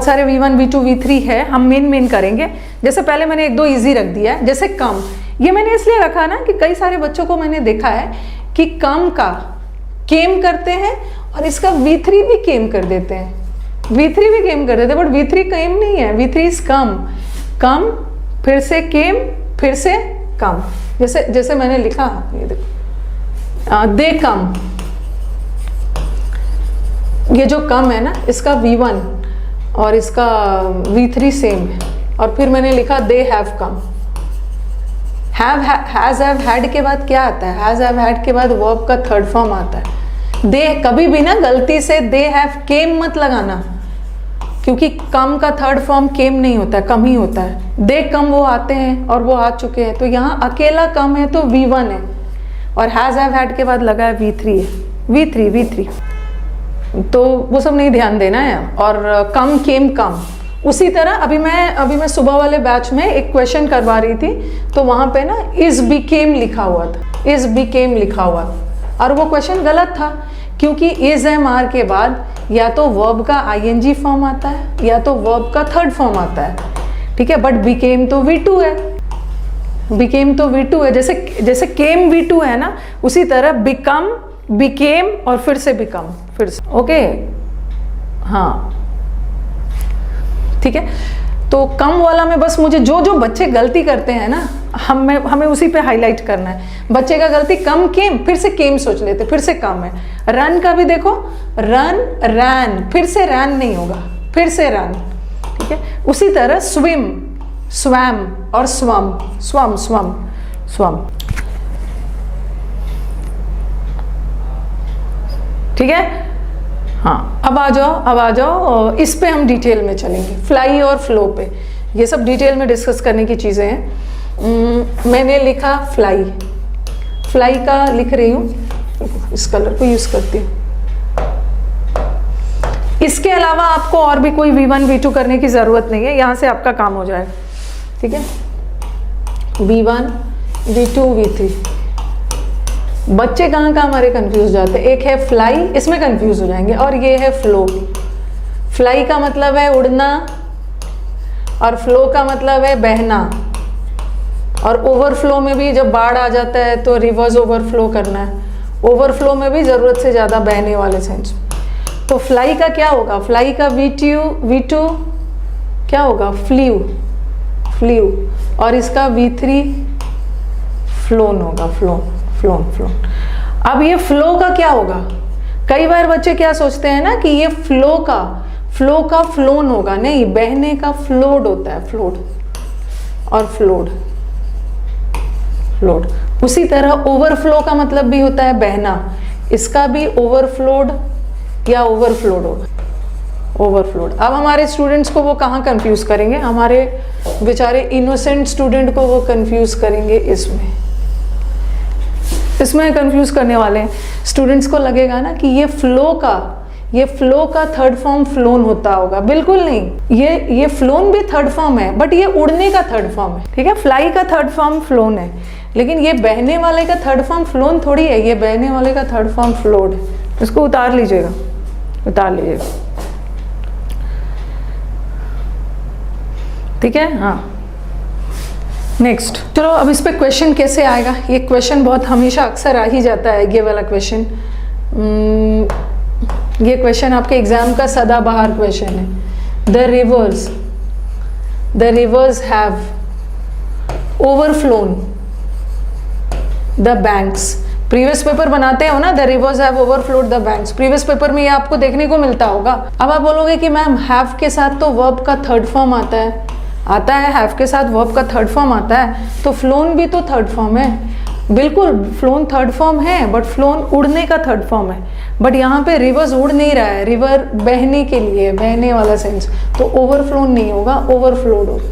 सारे V1 V2 V3 है, हम मेन करेंगे। जैसे पहले मैंने एक दो इजी रख दिया है, जैसे कम, ये मैंने इसलिए रखा ना कि कई सारे बच्चों को मैंने देखा है कि कम का केम करते हैं और इसका V3 भी केम कर देते हैं, V3 भी केम कर देते हैं, बट V3 केम नहीं है, V3 इज कम, कम फिर से केम फिर से कम। जैसे मैंने लिखा, ये देखो, दे कम, ये जो कम है ना इसका V1 और इसका V3 सेम है, और फिर मैंने लिखा they have come. Has have had के बाद क्या आता है? हैज हैव हैड के बाद वर्ब का थर्ड फॉर्म आता है। दे, कभी भी ना गलती से दे हैव केम मत लगाना, क्योंकि कम का थर्ड फॉर्म केम नहीं होता है, कम ही होता है। दे कम, वो आते हैं और वो आ चुके हैं, तो यहाँ अकेला कम है तो V1 है, और हैज हैव हैड के बाद लगा है V3 है, V3, तो वो सब नहीं ध्यान देना है। और कम केम कम, उसी तरह अभी मैं सुबह वाले बैच में एक क्वेश्चन करवा रही थी, तो वहाँ पे ना इज बिकेम लिखा हुआ था, इज बिकेम लिखा हुआ, और वो क्वेश्चन गलत था, क्योंकि इज एम आर के बाद या तो वर्ब का ING फॉर्म आता है या तो वर्ब का थर्ड फॉर्म आता है, ठीक है। बट बिकेम तो V2 है, बिकेम तो V2 है, जैसे केम V2 है ना, उसी तरह बिकम, बिकेम और फिर से बिकम, फिर से, ओके, हाँ, ठीक है। तो कम वाला में बस मुझे जो बच्चे गलती करते हैं ना, हमें उसी पे हाईलाइट करना है। बच्चे का गलती कम केम, फिर से केम सोच लेते, फिर से कम है। रन का भी देखो, रन रैन, फिर से रैन नहीं होगा, फिर से रन, ठीक है। उसी तरह स्विम, स्वैम और स्वम, स्वम स्वम स्वम, ठीक है। हाँ, अब आ जाओ, इस पे हम डिटेल में चलेंगे, फ्लाई और फ्लो पे। ये सब डिटेल में डिस्कस करने की चीज़ें हैं। मैंने लिखा फ्लाई, फ्लाई का लिख रही हूँ, इस कलर को यूज़ करती हूँ। इसके अलावा आपको और भी कोई V1 V2 करने की ज़रूरत नहीं है, यहाँ से आपका काम हो जाएगा, ठीक है। V1 V2 V3, बच्चे कहाँ हमारे कंफ्यूज जाते हैं। एक है फ्लाई, इसमें कंफ्यूज हो जाएंगे, और ये है फ्लो। फ्लाई का मतलब है उड़ना, और फ्लो का मतलब है बहना। और ओवरफ्लो में भी जब बाढ़ आ जाता है तो रिवर्स ओवरफ्लो करना है, ओवरफ्लो में भी ज़रूरत से ज़्यादा बहने वाले सेंस। तो फ्लाई का क्या होगा? फ्लाई का V2 क्या होगा? फ्ल्यू, फ्ल्यू, और इसका V3 फ्लोन होगा, फ्लोन। अब ये फ्लो का क्या होगा? कई बार बच्चे क्या सोचते हैं ना कि ये फ्लो का फ्लोन होगा, नहीं, बहने का फ्लोड होता है, फ्लोड और फ्लोड। उसी तरह ओवरफ्लो का मतलब भी होता है बहना, इसका भी ओवरफ्लोड या ओवरफ्लोड होगा, ओवरफ्लोड। अब हमारे स्टूडेंट्स को वो कहाँ कंफ्यूज करेंगे? हमारे बेचारे इनोसेंट स्टूडेंट को वो कंफ्यूज करेंगे इसमें कंफ्यूज करने वाले हैं। स्टूडेंट्स को लगेगा ना कि ये फ्लो का थर्ड फॉर्म फ्लोन होता होगा। बिल्कुल नहीं, ये फ्लोन भी थर्ड फॉर्म है, बट ये उड़ने का थर्ड फॉर्म है, ठीक है। फ्लाई का थर्ड फॉर्म फ्लोन है, लेकिन ये बहने वाले का थर्ड फॉर्म फ्लोन थोड़ी है, ये बहने वाले का थर्ड फॉर्म फ्लोड है। इसको उतार लीजिएगा, ठीक है। हाँ, नेक्स्ट, चलो अब इस पे क्वेश्चन कैसे आएगा। ये क्वेश्चन बहुत हमेशा अक्सर आ ही जाता है, ये वाला क्वेश्चन। ये क्वेश्चन आपके एग्जाम का सदाबहार क्वेश्चन है। The rivers have overflown the banks. Previous paper बनाते हो ना, the rivers have overflowed the banks, previous paper में ये आपको देखने को मिलता होगा। अब आप बोलोगे कि मैम हैव के साथ तो वर्ब का थर्ड फॉर्म आता है, हैव के साथ वर्ब का थर्ड फॉर्म आता है, तो फ्लोन भी तो थर्ड फॉर्म है। बिल्कुल, फ्लोन थर्ड फॉर्म है, बट फ्लोन उड़ने का थर्ड फॉर्म है। बट यहाँ पे रिवर्स उड़ नहीं रहा है, रिवर बहने के लिए, बहने वाला सेंस, तो ओवरफ्लोन नहीं होगा, ओवरफ्लोड होगा,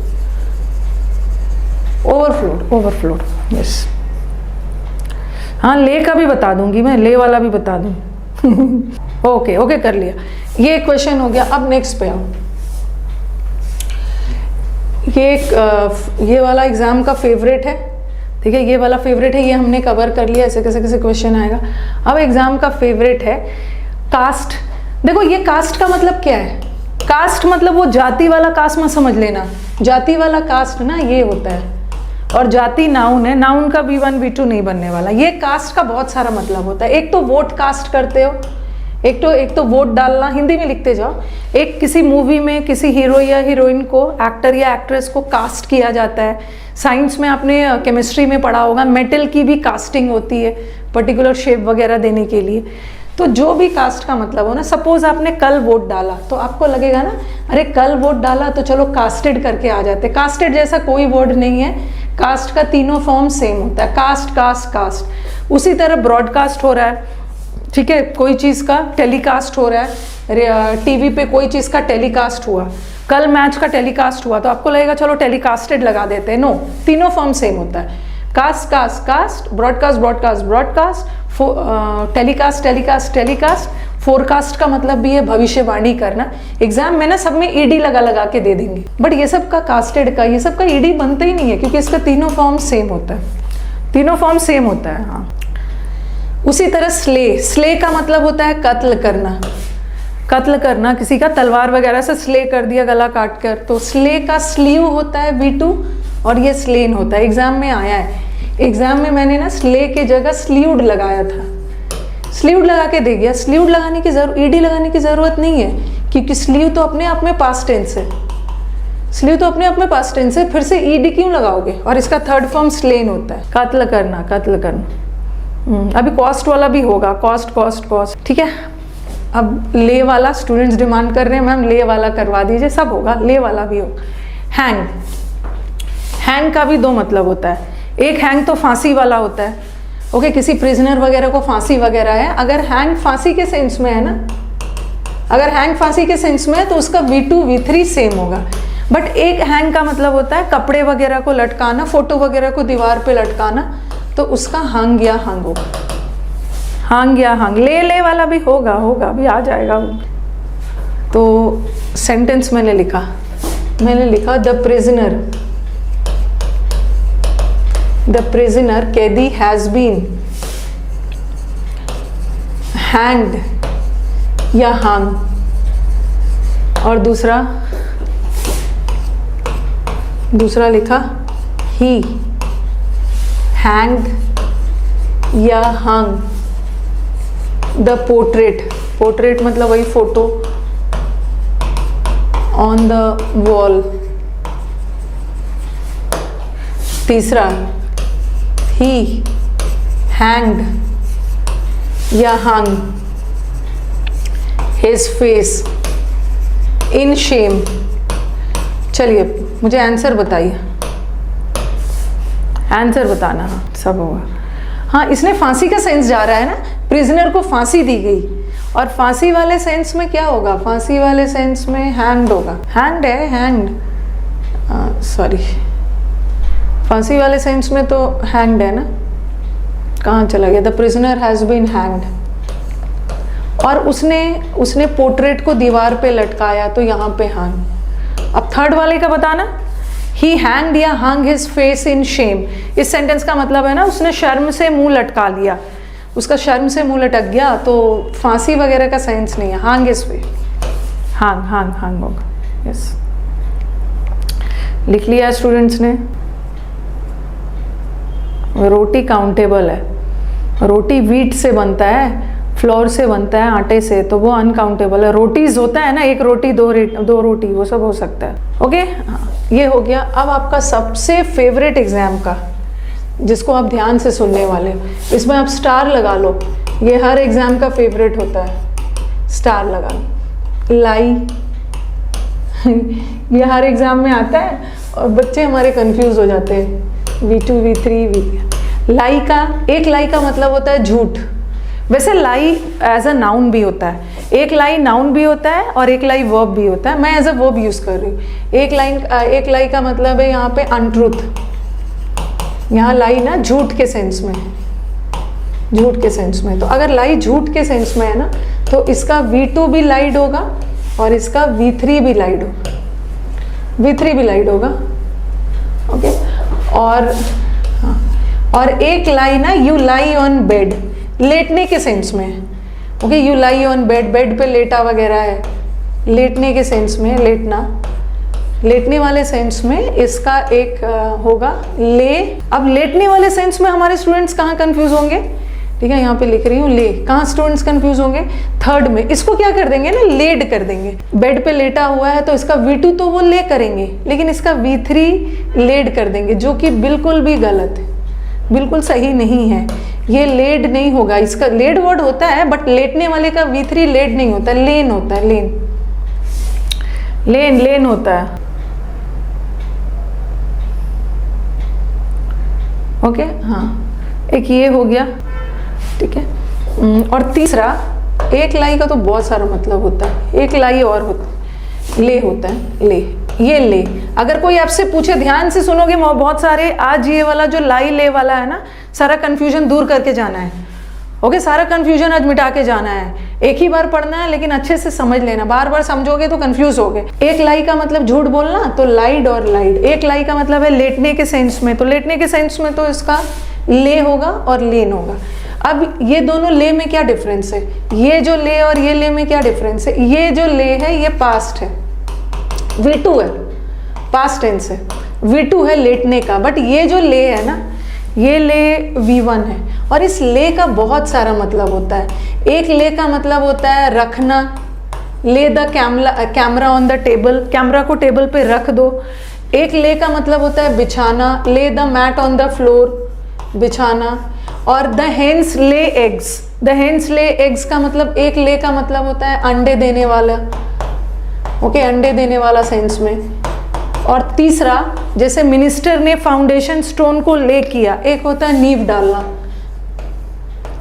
ओवरफ्लोड, यस। हाँ, ले का भी बता दूंगी मैं, ले वाला भी बता दूँ। ओके, कर लिया, ये क्वेश्चन हो गया। अब नेक्स्ट पे आओ। ये वाला एग्जाम का फेवरेट है, ठीक है, ये वाला फेवरेट है, ये हमने कवर कर लिया। ऐसे कैसे क्वेश्चन आएगा। अब एग्जाम का फेवरेट है कास्ट। देखो, ये कास्ट का मतलब क्या है? कास्ट मतलब वो जाति वाला कास्ट मत समझ लेना, जाति वाला कास्ट ना ये होता है, और जाति नाउन है, नाउन का V1 V2 नहीं बनने वाला। ये कास्ट का बहुत सारा मतलब होता है। एक तो वोट कास्ट करते हो, एक तो वोट डालना, हिंदी में लिखते जाओ। एक किसी मूवी में किसी हीरो या हीरोइन को, एक्टर या एक्ट्रेस को कास्ट किया जाता है। साइंस में आपने केमिस्ट्री में पढ़ा होगा, मेटल की भी कास्टिंग होती है पर्टिकुलर शेप वगैरह देने के लिए। तो जो भी कास्ट का मतलब हो ना, सपोज आपने कल वोट डाला तो आपको लगेगा ना, अरे कल वोट डाला तो चलो कास्टेड करके आ जाते। कास्टेड जैसा कोई वर्ड नहीं है, कास्ट का तीनों फॉर्म सेम होता है, कास्ट कास्ट कास्ट। उसी तरह ब्रॉडकास्ट हो रहा है, ठीक है, कोई चीज़ का टेलीकास्ट हो रहा है, टीवी पे कोई चीज़ का टेलीकास्ट हुआ, कल मैच का टेलीकास्ट हुआ, तो आपको लगेगा चलो टेलीकास्टेड लगा देते हैं। नो, तीनों फॉर्म सेम होता है, cast cast cast, broadcast broadcast broadcast, telecast telecast telecast. Forecast का मतलब भी है भविष्यवाणी करना। एग्जाम में ना सब में ईडी लगा लगा के दे देंगे, बट ये सब का कास्टेड का, ये सब का ईडी बनता ही नहीं है, क्योंकि इसका तीनों फॉर्म सेम होता है, तीनों फॉर्म सेम होता है। हाँ, उसी तरह स्ले का मतलब होता है कत्ल करना, कत्ल करना, किसी का तलवार वगैरह से स्ले कर दिया गला काट कर, तो स्ले का स्लीव होता है V2 और ये स्लेन होता है। एग्जाम में आया है, एग्जाम में मैंने ना स्ले के जगह स्लीव्ड लगाया था, स्लीव्ड लगा के दे गया। स्लीव्ड लगाने की ईडी लगाने की जरूरत नहीं है, क्योंकि स्लीव तो अपने आप में पास्ट टेंस है, स्लीव तो अपने आप में पास्ट टेंस है, फिर से ईडी क्यों लगाओगे। और इसका थर्ड फॉर्म स्लेन होता है, कत्ल करना, कत्ल करना। अभी कॉस्ट वाला भी होगा, कॉस्ट कॉस्ट कॉस्ट, ठीक है। अब ले वाला स्टूडेंट्स डिमांड कर रहे हैं, मैम ले वाला करवा दीजिए, सब होगा, ले वाला भी होगा। हैंग, हैंग का भी दो मतलब होता है। एक हैंग तो फांसी वाला होता है, ओके, किसी प्रिजनर वगैरह को फांसी वगैरह है, अगर हैंग फांसी के सेंस में है ना, अगर हैंग फांसी के सेंस में है तो उसका V2 V3 सेम होगा। बट एक हैंग का मतलब होता है कपड़े वगैरह को लटकाना, फोटो वगैरह को दीवार पे लटकाना, तो उसका हंग या हंग होगा, हंग या हंग। ले वाला भी होगा, अभी आ जाएगा। तो सेंटेंस मैंने लिखा द prisoner कैदी has been hanged या hung, और दूसरा लिखा he hanged या hung the portrait मतलब वही फोटो on the wall। तीसरा he hanged या hung his face in shame। चलिए मुझे आंसर बताइए, आंसर बताना। हाँ, सब होगा। हाँ, इसमें फांसी का सेंस जा रहा है ना, प्रिजनर को फांसी दी गई, और फांसी वाले सेंस में क्या होगा, फांसी वाले सेंस में हैंग्ड होगा, हैंग्ड है, हैंग्ड, सॉरी, फांसी वाले सेंस में तो हैंग्ड है ना, कहाँ चला गया, the prisoner has been hanged. और उसने पोर्ट्रेट को दीवार पे लटकाया, तो यहाँ पे हैंग। अब थर्ड वाले का बताना, ही हैंग्ड या हंग हिज फेस इन शेम। इस सेंटेंस का मतलब है ना, उसने शर्म से मुंह लटका लिया, उसका शर्म से मुंह लटक गया, तो फांसी वगैरह का सेंस नहीं है, हंग इज वे, हंग होगा। यस, लिख लिया स्टूडेंट्स ने। रोटी काउंटेबल है, रोटी वीट से बनता है, फ्लोर से बनता है, आटे से, तो वो अनकाउंटेबल है। रोटीज होता है ना, एक रोटी दो रोटी, वो सब हो सकता है। ओके, ये हो गया। अब आपका सबसे फेवरेट एग्जाम का, जिसको आप ध्यान से सुनने वाले हो, इसमें आप स्टार लगा लो, ये हर एग्जाम का फेवरेट होता है, स्टार लगा लो। लाई ये हर एग्जाम में आता है और बच्चे हमारे कंफ्यूज हो जाते हैं, V2 V3 लाई का, एक लाई का मतलब होता है झूठ। वैसे लाई एज अ नाउन भी होता है, एक लाई नाउन भी होता है और एक लाई वर्ब भी होता है, मैं एज अ वर्ब यूज कर रही हूँ। एक लाई का मतलब है यहाँ पे अनट्रूथ, यहाँ लाई ना झूठ के सेंस में है, झूठ के सेंस में। तो अगर लाई झूठ के सेंस में है ना, तो इसका V2 भी लाइड होगा और इसका V3 भी लाइड होगा, V3 भी लाइड होगा। ओके, और एक लाई ना, यू लाई ऑन बेड, लेटने के सेंस में है। Okay, you lie on bed, bed पे लेटा वगैरह है, लेटने के सेंस में, लेटना, लेटने वाले सेंस में इसका एक होगा ले। अब लेटने वाले सेंस में हमारे स्टूडेंट्स कहाँ कंफ्यूज होंगे, ठीक है, यहाँ पे लिख रही हूँ ले, कहाँ स्टूडेंट्स कंफ्यूज होंगे, थर्ड में। इसको क्या कर देंगे ना, लेड कर देंगे। बेड पे लेटा हुआ है तो इसका V2 तो वो ले करेंगे, लेकिन इसका V3 लेड कर देंगे, जो कि बिल्कुल भी गलत है, बिल्कुल सही नहीं है। ये लेड नहीं होगा, इसका लेड वर्ड होता है बट लेटने वाले का V3 लेड नहीं होता, लेन होता है, लेन, लेन, लेन होता है। ओके, हाँ, एक ये हो गया, ठीक है। और तीसरा, एक लाई का तो बहुत सारा मतलब होता है, एक लाई और होता है, ले होता है, ले, ये ले। अगर कोई आपसे पूछे, ध्यान से सुनोगे बहुत सारे, आज ये वाला जो लाई ले वाला है ना, सारा कंफ्यूजन दूर करके जाना है। ओके, सारा कंफ्यूजन आज मिटा के जाना है। एक ही बार पढ़ना है, लेकिन अच्छे से समझ लेना, बार बार समझोगे तो कंफ्यूज होगे। एक लाई का मतलब झूठ बोलना, तो लाइड और लाइड। एक लाई का मतलब है लेटने के सेंस में, तो लेटने के सेंस में तो इसका ले होगा और लेन होगा। अब ये दोनों ले में क्या डिफरेंस है, ये जो ले और ये ले में क्या डिफरेंस है, ये जो ले है ये पास्ट है, V2 है, पास्ट टेंस है, V2 है लेटने का, बट ये जो ले है ना, ये ले V1 है। और इस ले का बहुत सारा मतलब होता है। एक ले का मतलब होता है रखना, ले the camera on the table, camera को टेबल पे रख दो। एक ले का मतलब होता है बिछाना, lay the mat on the floor, बिछाना। और the hens lay eggs, the hens lay eggs का मतलब, एक ले का मतलब होता है अंडे देने वाला, ओके, अंडे देने वाला सेंस में। और तीसरा, जैसे मिनिस्टर ने फाउंडेशन स्टोन को ले किया, एक होता है नींव डालना,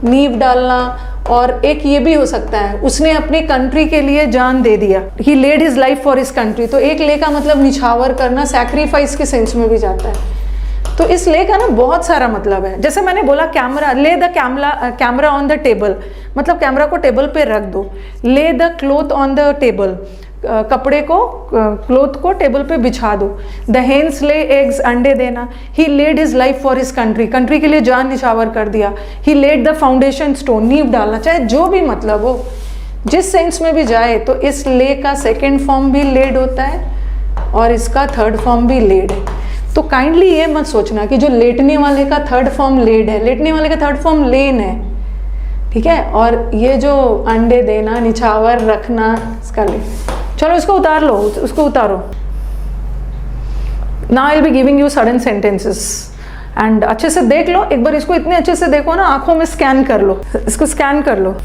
नींव डालना। और एक ये भी हो सकता है, उसने अपनी कंट्री के लिए जान दे दिया, he laid his life for his country. तो एक ले का मतलब निछावर करना, सैक्रिफाइस के सेंस में भी जाता है। तो इस ले का ना बहुत सारा मतलब है। जैसे मैंने बोला कैमरा, ले the camera on the table, मतलब कैमरा को टेबल पे रख दो। ले the cloth on the table, कपड़े को, क्लोथ को टेबल पे बिछा दो। द हेन्स ले एग्स, अंडे देना। He laid his life for his country, country के लिए जान निछावर कर दिया। He laid the foundation stone, नींव डालना। चाहे जो भी मतलब हो, जिस सेंस में भी जाए, तो इस ले का सेकेंड फॉर्म भी लेड होता है और इसका थर्ड फॉर्म भी लेड है। तो काइंडली ये मत सोचना कि जो लेटने वाले का थर्ड फॉर्म लेड है, लेटने वाले का थर्ड फॉर्म लेन है, ठीक है। और ये जो अंडे देना, निछावर रखना, इसका ले। चलो इसको उतार लो, उसको उतारो। Now I will be giving you sudden sentences and अच्छे से देख लो एक बार, इसको इतने अच्छे से देखो ना, आंखों में स्कैन कर लो, इसको स्कैन कर लो।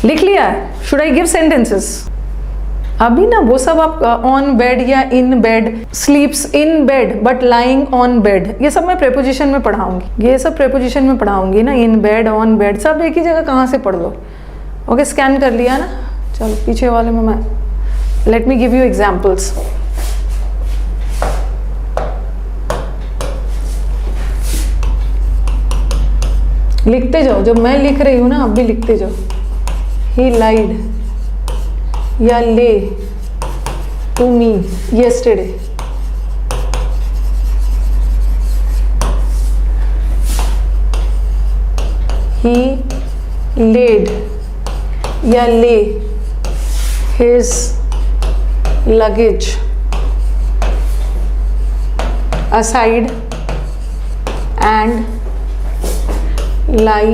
लिख लिया है? Should I give sentences? अभी ना वो सब आप ऑन बेड या in bed, स्लीप्स in bed but lying on bed, ये सब मैं प्रेपोजिशन में पढ़ाऊंगी, ये सब प्रेपोजिशन में पढ़ाऊंगी ना। इन बेड, ऑन बेड, सब एक ही जगह कहाँ से पढ़ लो। ओके, स्कैन कर लिया ना। चलो पीछे वाले में मैं, let me give you examples. लिखते जाओ, जब मैं लिख रही हूँ ना आप भी लिखते जाओ। He lied या ले to me yesterday. He laid या lay his luggage aside and lay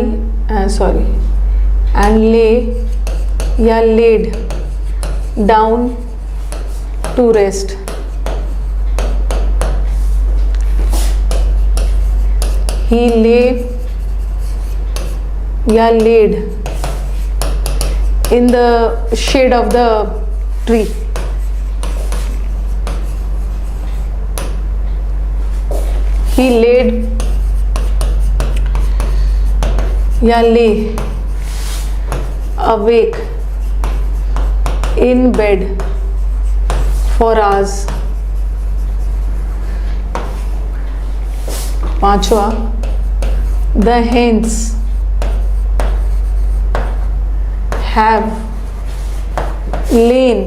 या laid down to rest. He lay या laid in the shade of the tree. He laid या lay awake in bed for hours. पांचवा, the hens have lain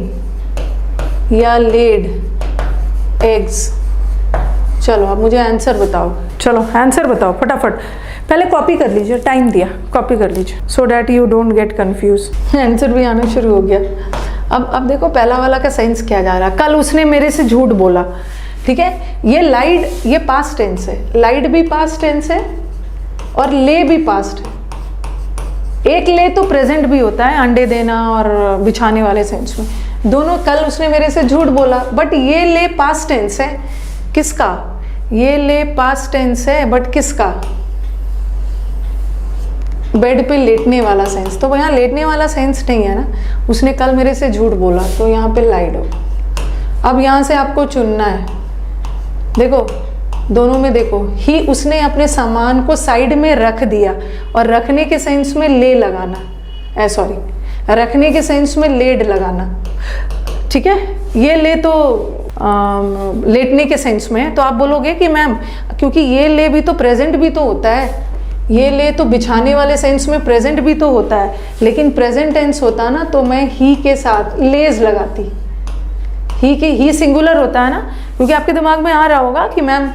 या laid eggs. चलो अब मुझे answer बताओ, चलो आंसर बताओ फटाफट। पहले कॉपी कर लीजिए, टाइम दिया, कॉपी कर लीजिए so that you don't get confuse. Answer भी आना शुरू हो गया। अब देखो पहला वाला का सेंस क्या जा रहा है, कल उसने मेरे से झूठ बोला, ठीक है, ये लाइड, ये पास्ट टेंस है, लाइड भी पास्ट टेंस है और ले भी पास्ट है। एक ले तो प्रेजेंट भी होता है, अंडे देना और बिछाने वाले सेंस में, दोनों। कल उसने मेरे से झूठ बोला, बट ये ले पास्ट टेंस है, किसका? ये ले पास्ट टेंस है, बट किसका? बेड पे लेटने वाला सेंस, तो यहाँ लेटने वाला सेंस नहीं है ना। उसने कल मेरे से झूठ बोला, तो यहाँ पे लाइड हो। अब यहाँ से आपको चुनना है, देखो दोनों में देखो, ही उसने अपने सामान को साइड में रख दिया, और रखने के सेंस में ले लगाना, सॉरी, रखने के सेंस में लेड लगाना, ठीक है। ये ले तो लेटने के सेंस में है, तो आप बोलोगे कि मैम क्योंकि ये ले भी तो प्रेजेंट भी तो होता है, ये ले तो बिछाने वाले सेंस में प्रेजेंट भी तो होता है, लेकिन प्रेजेंट टेंस होता ना तो मैं ही के साथ लेज लगाती। ही सिंगुलर होता है ना, क्योंकि आपके दिमाग में आ रहा होगा कि मैम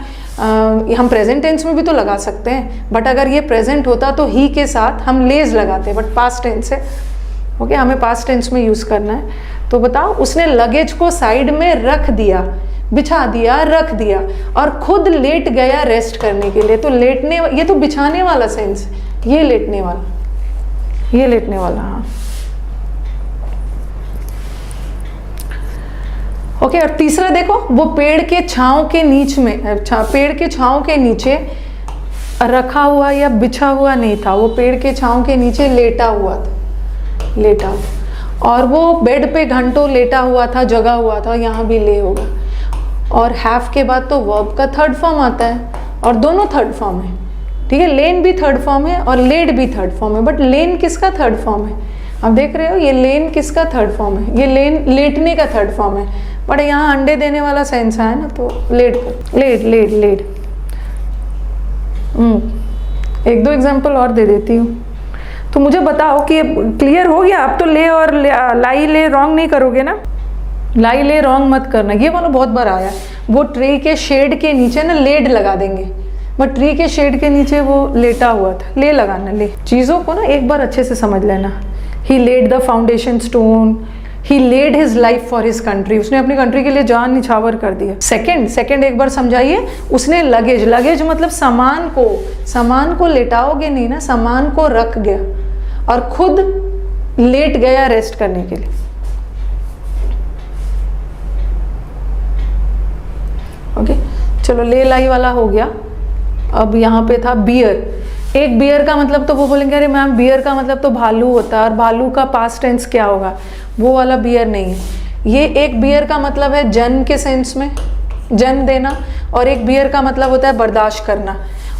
हम प्रेजेंट टेंस में भी तो लगा सकते हैं, बट अगर ये प्रेजेंट होता तो ही के साथ हम लेज लगाते, बट पास्ट टेंस है, ओके, हमें पास्ट टेंस में यूज़ करना है। तो बताओ, उसने लगेज को साइड में रख दिया, बिछा दिया, रख दिया, और खुद लेट गया रेस्ट करने के लिए। तो लेटने, ये तो बिछाने वाला सेंस, ये लेटने वाला, ये लेटने वाला, हाँ, ओके। और तीसरा देखो, वो पेड़ के छांव के नीचे में, पेड़ के छांव के नीचे रखा हुआ या बिछा हुआ नहीं था, वो पेड़ के छांव के नीचे लेटा हुआ था, लेटा, और वो बेड पे घंटों लेटा हुआ था, जगा हुआ था, यहाँ भी ले होगा। और हैव के बाद तो वर्ब का थर्ड फॉर्म आता है, और दोनों थर्ड फॉर्म है, ठीक है। लेन भी थर्ड फॉर्म है और लेड भी थर्ड फॉर्म है, बट लेन किसका थर्ड फॉर्म है? आप देख रहे हो, ये लेन किसका थर्ड फॉर्म है? ये लेन लेटने का थर्ड फॉर्म है, बट यहाँ अंडे देने वाला सेंस है ना, तो लेड को लेड लेड लेड। एक दो एग्जाम्पल और दे देती हूँ, तो मुझे बताओ कि क्लियर हो गया। आप तो ले और लाई ले रॉन्ग नहीं करोगे ना, लाई ले रॉन्ग मत करना। ये वाला बहुत बार आया, वो ट्री के शेड के नीचे ना लेड लगा देंगे, बट ट्री के शेड के नीचे वो लेटा हुआ था, ले लगाना, ले। चीज़ों को ना एक बार अच्छे से समझ लेना। He laid the foundation stone, he laid his life for his country, उसने अपनी कंट्री के लिए जान निछावर कर दिया। सेकंड एक बार समझाइए, उसने लगेज, लगेज मतलब सामान को लेटाओगे नहीं ना, सामान को रख गया और खुद लेट गया रेस्ट करने के लिए, ओके। चलो, ले लाई वाला हो गया। अब यहाँ पे था बियर। एक बियर का मतलब तो वो बोलेंगे अरे मैम बियर का मतलब तो भालू होता है, और भालू का पास्ट टेंस क्या होगा? वो वाला बियर नहीं है। ये एक बियर का मतलब है जन्म के सेंस में, जन्म देना, और एक बियर का मतलब होता है बर्दाश्त करना।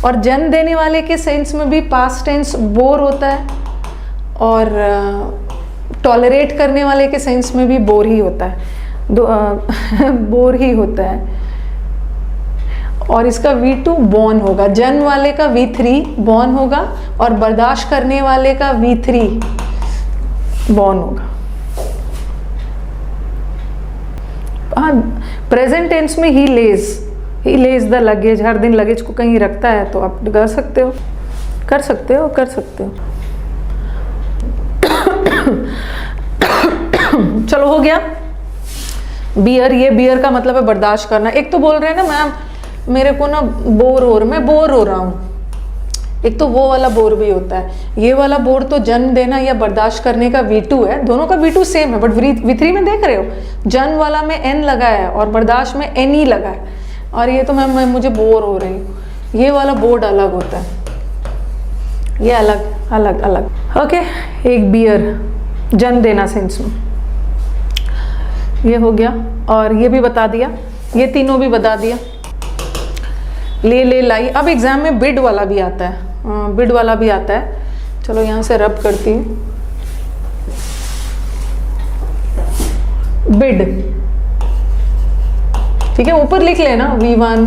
और जन्म देने वाले के सेंस में भी पास्ट टेंस बोर होता है, और टॉलरेट करने वाले के सेंस में भी बोर ही होता है, बोर ही होता है। और इसका V2 बॉर्न होगा, जन्म वाले का V3 बॉर्न होगा, और बर्दाश्त करने वाले का V3 बॉर्न होगा। हाँ, प्रेजेंट टेंस में ही लेज द लगेज, हर दिन लगेज को कहीं रखता है, तो आप कर सकते हो, कर सकते हो, कर सकते हो। चलो, हो गया बियर। ये बियर का मतलब है बर्दाश्त करना। एक तो बोल रहे हैं ना मैम मेरे को ना मैं बोर हो रहा हूँ, एक तो वो वाला बोर भी होता है। ये वाला बोर तो जन्म देना या बर्दाश्त करने का V2 है, दोनों का V2 सेम है, बट V3 में देख रहे हो, जन्म वाला में N लगा है और बर्दाश्त में NE लगा है। और ये तो मैं मुझे बोर हो रही हूँ, ये वाला बोर्ड अलग होता है, ये अलग अलग अलग, ओके। एक बियर जन्म देना सेंस में, ये हो गया। और ये भी बता दिया, ये तीनों भी बता दिया, ले लाई। अब एग्जाम में बिड वाला भी आता है, बिड वाला भी आता है। चलो यहाँ से रब करती हूँ, बिड, ठीक है, ऊपर लिख लेना V1।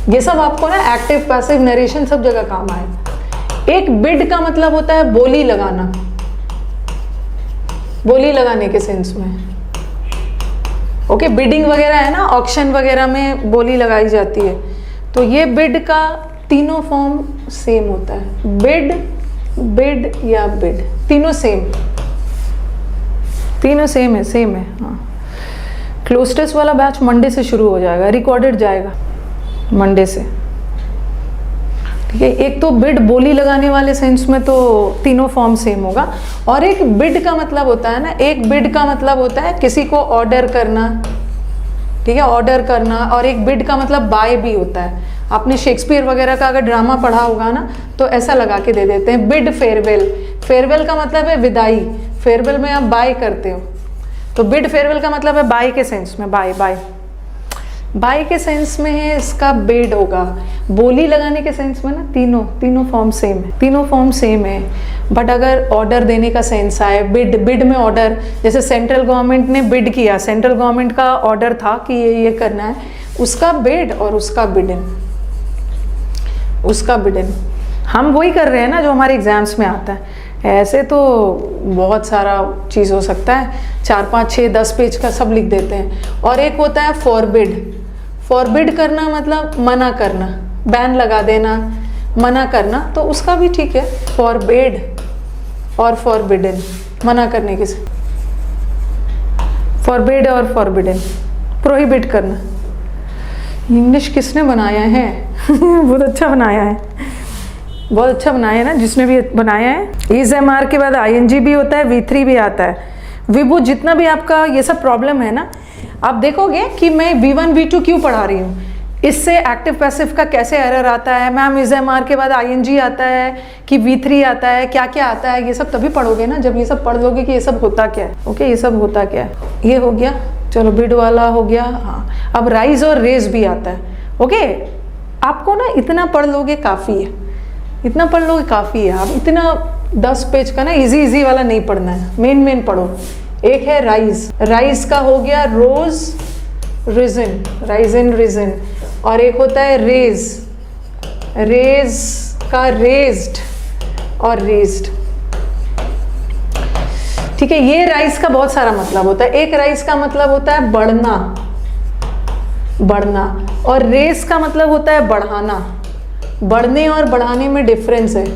ये सब आपको ना एक्टिव पैसिव नरेशन सब जगह काम आए। एक बिड का मतलब होता है बोली लगाना, बोली लगाने के सेंस में, ओके। बिडिंग वगैरह है ना, ऑक्शन वगैरह में बोली लगाई जाती है। तो ये बिड का तीनों फॉर्म सेम होता है, बिड, बिड या बिड, तीनों सेम, तीनों सेम है। हाँ, क्लोज टेस्ट वाला बैच मंडे से शुरू हो जाएगा, रिकॉर्डेड जाएगा मंडे से, ठीक है। एक तो बिड बोली लगाने वाले सेंस में तो तीनों फॉर्म सेम होगा, और एक बिड का मतलब होता है ना, एक बिड का मतलब होता है किसी को ऑर्डर करना, ठीक है, ऑर्डर करना, और एक बिड का मतलब बाय भी होता है। आपने शेक्सपियर वगैरह का अगर ड्रामा पढ़ा होगा ना, तो ऐसा लगा के दे देते हैं, बिड फेयरवेल, फेयरवेल का मतलब है विदाई, फेयरवेल में आप बाय करते हो, तो बिड फेयरवेल का मतलब है बाय के सेंस में, बाय बाय, बाय के सेंस में है इसका बिड होगा। बोली लगाने के सेंस में ना तीनों फॉर्म सेम है, तीनों फॉर्म सेम है। बट अगर ऑर्डर देने का सेंस आए, बिड में ऑर्डर, जैसे सेंट्रल गवर्नमेंट ने बिड किया, सेंट्रल गवर्नमेंट का ऑर्डर था कि ये करना है, उसका बिड और उसका बिडन, उसका बिडन हम वही कर रहे हैं ना जो हमारे एग्जाम्स में आता है। ऐसे तो बहुत सारा चीज़ हो सकता है, 4, 5, 6, 10 पेज का सब लिख देते हैं। और एक होता है फॉरबिड, फॉरबिड करना मतलब मना करना, बैन लगा देना, मना करना, तो उसका भी ठीक है, फॉरबिड और फॉरबिडन, मना करने के से, फॉरबिड और फॉरबिडन, प्रोहिबिट करना। इंग्लिश किसने बनाया है? बहुत अच्छा बनाया है, बहुत अच्छा बनाया है ना जिसने भी बनाया है। इज एम आर के बाद ING भी होता है, V3 भी आता है। विभू, जितना भी आपका ये सब प्रॉब्लम है ना, आप देखोगे कि मैं V1 V2 क्यों पढ़ा रही हूँ, इससे एक्टिव पैसिव का कैसे एरर आता है, मैम इज एम आर के बाद ING आता है कि V3 आता है, क्या क्या आता है, ये सब तभी पढ़ोगे ना जब ये सब पढ़ लोगे कि ये सब होता क्या है। ओके, ये सब होता क्या है, ये हो गया, चलो बिड वाला हो गया। हाँ, अब राइज और रेज भी आता है। ओके, आपको ना इतना पढ़ लोगे काफ़ी है, इतना पढ़ लोगे काफ़ी है। आप इतना 10 पेज का ना इजी वाला नहीं पढ़ना है, मेन पढ़ो। एक है राइज, राइज का हो गया रोज, रिजन, राइजन, रिजन, और एक होता है रेज, रेज का रेज्ड और रेज्ड, ठीक है। ये राइज का बहुत सारा मतलब होता है। एक राइज का मतलब होता है बढ़ना, बढ़ना, और रेज का मतलब होता है बढ़ाना। बढ़ने और बढ़ाने में डिफरेंस है।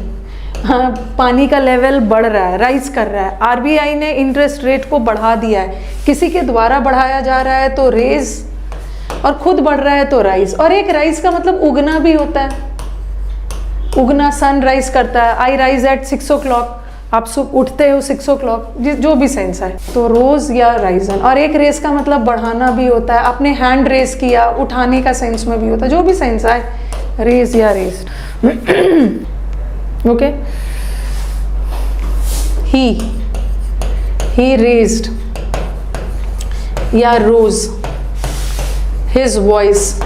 हाँ, पानी का लेवल बढ़ रहा है, राइज कर रहा है। RBI ने इंटरेस्ट रेट को बढ़ा दिया है, किसी के द्वारा बढ़ाया जा रहा है तो रेज, और खुद बढ़ रहा है तो राइज। और एक राइज का मतलब उगना भी होता है, उगना, सन राइज करता है, आई राइज एट 6 o'clock, आप सुबह उठते हो 6 o'clock, जो भी सेंस है, तो रोज या राइजन। और एक रेस का मतलब बढ़ाना भी होता है, आपने हैंड रेस किया, उठाने का सेंस में भी होता है, जो भी सेंस है, रेज या रेस। ओके, ही रेज्ड या रोज हिज वॉइस।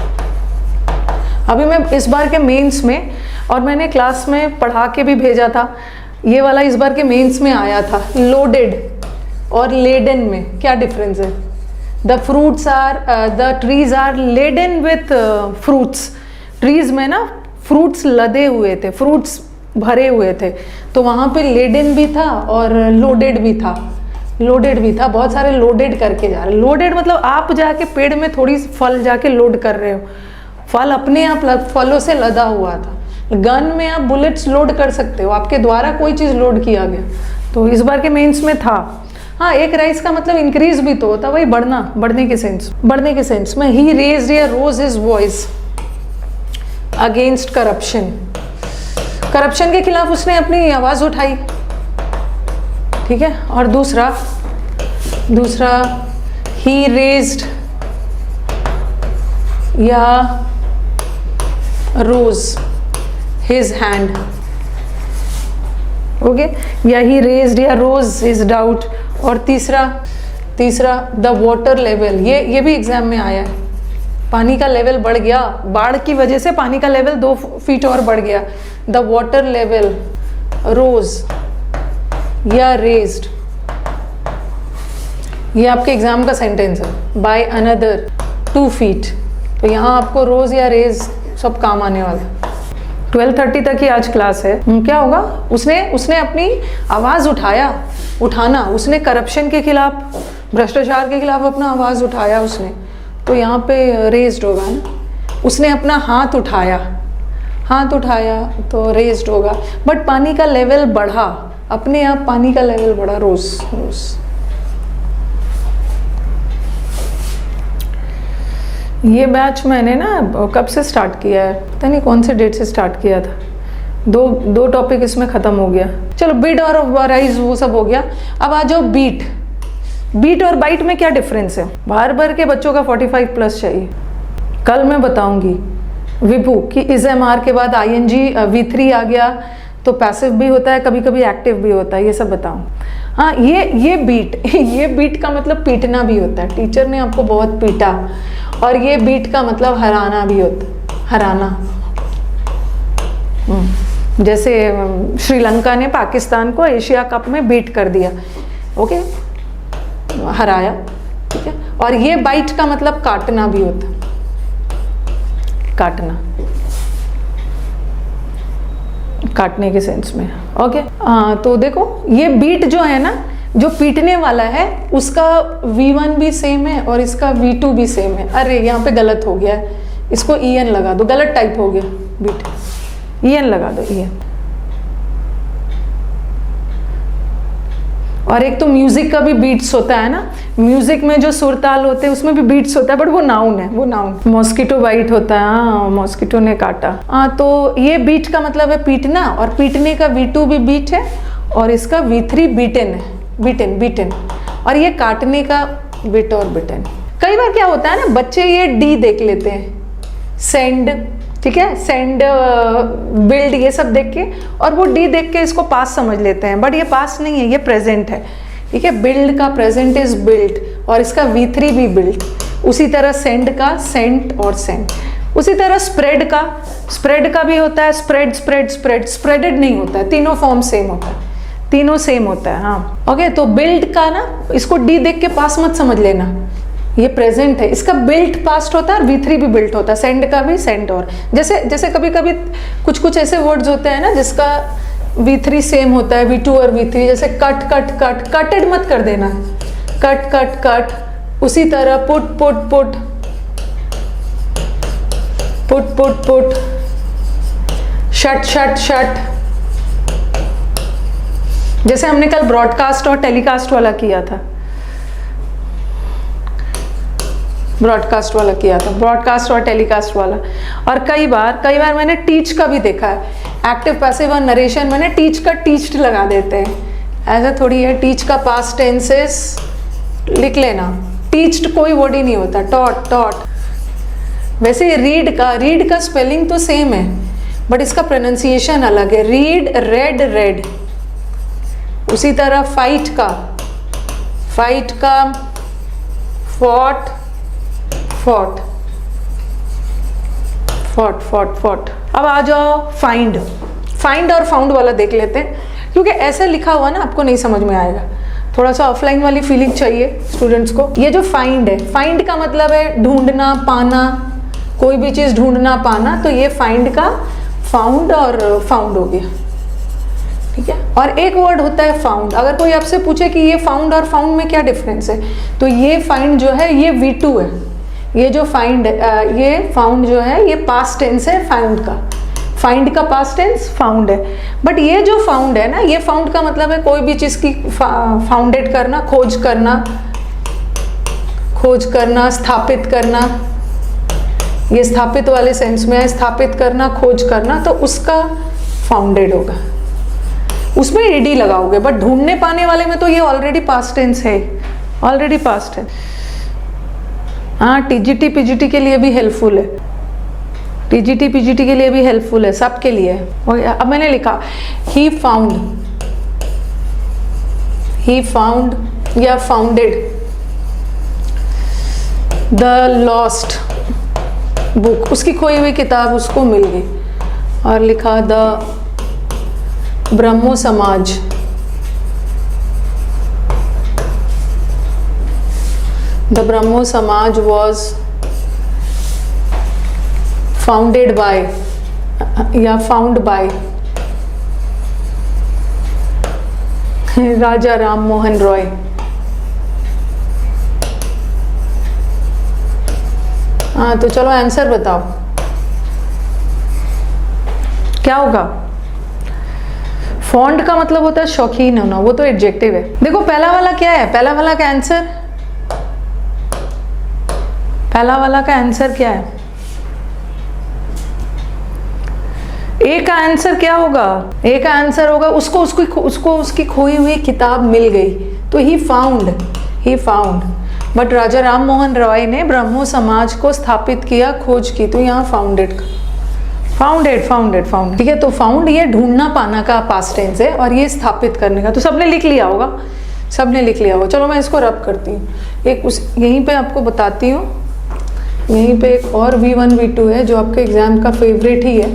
अभी मैं इस बार के मेंस में, और मैंने क्लास में पढ़ा के भी भेजा था, ये वाला इस बार के मेंस में आया था। लोडेड और लेडन में क्या डिफरेंस है? The fruits are, the trees are laden with fruits. Trees में ना फ्रूट्स लदे हुए थे, फ्रूट्स भरे हुए थे, तो वहाँ पे लेडन भी था और लोडेड भी था, लोडेड भी था। बहुत सारे लोडेड करके जा रहे। लोडेड मतलब आप जाके पेड़ में थोड़ी फल जाके लोड कर रहे हो, फल अपने आप फलों से लदा हुआ था। गन में आप बुलेट्स लोड कर सकते हो, आपके द्वारा कोई चीज़ लोड किया गया, तो इस बार के मेंस में था। हाँ, एक राइज का मतलब इंक्रीज भी तो होता, वही बढ़ना, बढ़ने के सेंस, बढ़ने के सेंस में। ही रेज्ड या rose his voice against corruption. Corruption के खिलाफ उसने अपनी आवाज़ उठाई, ठीक है। और दूसरा ही रेज्ड या रोज हिज हैंड, ओके, या ही रेज्ड या रोज हिज डाउट। और तीसरा द वाटर लेवल, ये भी एग्जाम में आया है। पानी का लेवल बढ़ गया, बाढ़ की वजह से पानी का लेवल 2 फीट और बढ़ गया। द वाटर लेवल रोज या रेज्ड, ये आपके एग्जाम का सेंटेंस है। बाय अनदर 2 feet, तो यहाँ आपको रोज या रेज सब काम आने वाला है। 12:30 तक ही आज क्लास है। क्या होगा, उसने अपनी आवाज़ उठाना, उसने करप्शन के खिलाफ, भ्रष्टाचार के खिलाफ अपना आवाज़ उठाया उसने, तो यहाँ पे रेज्ड होगा ना। उसने अपना हाथ उठाया, हाथ उठाया तो रेज्ड होगा, बट पानी का लेवल बढ़ा, अपने आप पानी का लेवल बढ़ा रोज रोज। ये बैच मैंने ना कब से स्टार्ट किया है, पता नहीं कौन से डेट से स्टार्ट किया था। दो टॉपिक इसमें ख़त्म हो गया। चलो बिट और राइज वो सब हो गया। अब आ जाओ बीट। बीट और बाइट में क्या डिफरेंस है? बार बार के बच्चों का 45 प्लस चाहिए। कल मैं बताऊंगी विभू कि इज एम आर के बाद ING V3 आ गया तो पैसिव भी होता है, कभी कभी एक्टिव भी होता है, ये सब बताऊं। हाँ, ये बीट ये बीट का मतलब पीटना भी होता है। टीचर ने आपको बहुत पीटा, और ये बीट का मतलब हराना भी होता है, हराना। जैसे श्रीलंका ने पाकिस्तान को एशिया कप में बीट कर दिया, ओके, हराया, ठीक है। और ये बाइट का मतलब काटना भी होता है, काटना, काटने के सेंस में, ओके। तो देखो ये बीट जो है ना, जो पीटने वाला है उसका V1 भी सेम है और इसका V2 भी सेम है। अरे यहाँ पे गलत हो गया है, इसको EN लगा दो, गलत टाइप हो गया बीट, EN लगा दो, EN। और एक तो म्यूजिक का भी बीट्स होता है ना, म्यूजिक में जो सुर ताल होते हैं उसमें भी बीट्स होता है, बट वो नाउन है, वो नाउन। मॉस्किटो बाइट होता है, हाँ, मॉस्किटो ने काटा। हाँ, तो ये बीट का मतलब है पीटना, और पीटने का V2 भी बीट है और इसका V3 बीटन है, बीटन बीटन। और ये काटने का बिट और बिटन। कई बार क्या होता है ना, बच्चे ये D देख लेते हैं, सेंड, ठीक है, सेंड, बिल्ड, ये सब देख के, और वो D देख के इसको पास समझ लेते हैं, बट ये पास नहीं है, ये प्रेजेंट है, ठीक है। बिल्ड का प्रेजेंट इज बिल्ड, और इसका V3 भी बिल्ड। उसी तरह सेंड का सेंट और सेंड। उसी तरह स्प्रेड का भी होता है स्प्रेड स्प्रेड स्प्रेड, स्प्रेडेड नहीं होता है, तीनों फॉर्म सेम होता है, तीनों सेम होता है, हाँ, ओके। तो बिल्ड का ना, इसको D देख के पास मत समझ लेना, ये प्रेजेंट है, इसका बिल्ट पास्ट होता है और V3 भी बिल्ट होता है, सेंड का भी सेंड। और जैसे कभी कभी कुछ ऐसे वर्ड्स होते हैं ना जिसका V3 सेम होता है, V2 और V3, जैसे कट कट कट, कटेड मत कर देना, कट कट कट। उसी तरह put put put, put put put, shut shut shut. जैसे हमने कल ब्रॉडकास्ट और टेलीकास्ट वाला किया था, ब्रॉडकास्ट वाला किया था, ब्रॉडकास्ट और टेलीकास्ट वाला। और कई बार मैंने टीच का भी देखा है, एक्टिव पैसिव और नरेशन, मैंने टीच का टीच्ड लगा देते हैं, ऐसा थोड़ी है। टीच का पास्ट टेंसेस लिख लेना, टीच्ड कोई वर्ड ही नहीं होता, टॉट टॉट। वैसे रीड का स्पेलिंग तो सेम है, बट इसका प्रोनाउंसिएशन अलग है, रीड रेड रेड। उसी तरह फाइट का fought fought fought fought fought. अब आ जाओ फाइंड और फाउंड वाला देख लेते हैं, क्योंकि ऐसे लिखा हुआ ना आपको नहीं समझ में आएगा, थोड़ा सा ऑफलाइन वाली फीलिंग चाहिए स्टूडेंट्स को। ये जो फाइंड है, फाइंड का मतलब है ढूंढना पाना, कोई भी चीज़ ढूंढना पाना, तो ये फाइंड का फाउंड और फाउंड हो गया, ठीक है। और एक वर्ड होता है फाउंड। अगर कोई आपसे पूछे कि ये फाउंड और फाउंड में क्या डिफरेंस है, तो ये फाइंड जो है ये V2 है, ये जो फाइंड, ये फाउंड जो है ये पास्ट टेंस है फाउंड का, फाइंड का पास्ट टेंस फाउंड है। बट ये जो फाउंड है ना, ये फाउंड का मतलब है कोई भी चीज़ की फाउंडेड करना, खोज करना, स्थापित करना, ये स्थापित वाले सेंस में है, स्थापित करना, खोज करना, तो उसका फाउंडेड होगा, उसमें ED लगाओगे। बट ढूंढने पाने वाले में तो ये ऑलरेडी पास्ट टेंस है, ऑलरेडी पास्ट है। हाँ, TGT PGT के लिए भी हेल्पफुल है, TGT PGT के लिए भी हेल्पफुल है, सबके लिए है। और अब मैंने लिखा ही फाउंड या फाउंडेड द लॉस्ट बुक, उसकी खोई हुई किताब उसको मिल गई। और लिखा द ब्रह्मो समाज, The Brahmo Samaj was founded by या found by राजा राम मोहन रॉय। हाँ, तो चलो आंसर बताओ, क्या होगा? फॉन्ड का मतलब होता है शौकीन होना, वो तो एडजेक्टिव है। देखो पहला वाला क्या है, पहला वाला का आंसर, पहला वाला का आंसर क्या है? ए का आंसर क्या होगा? ए का आंसर होगा उसको उसकी खोई हुई किताब मिल गई, तो ही फाउंड। बट राजा राम मोहन रॉय ने ब्रह्मो समाज को स्थापित किया, खोज की, तो यहाँ फाउंडेड, ठीक है। तो फाउंड ये ढूंढना पाना का पास्ट टेंस है, और ये स्थापित करने का। तो सबने लिख लिया होगा, चलो मैं इसको रब करती हूँ। यहीं पे आपको बताती हूँ, यहीं पे एक और V1 V2 है जो आपके एग्जाम का फेवरेट ही है,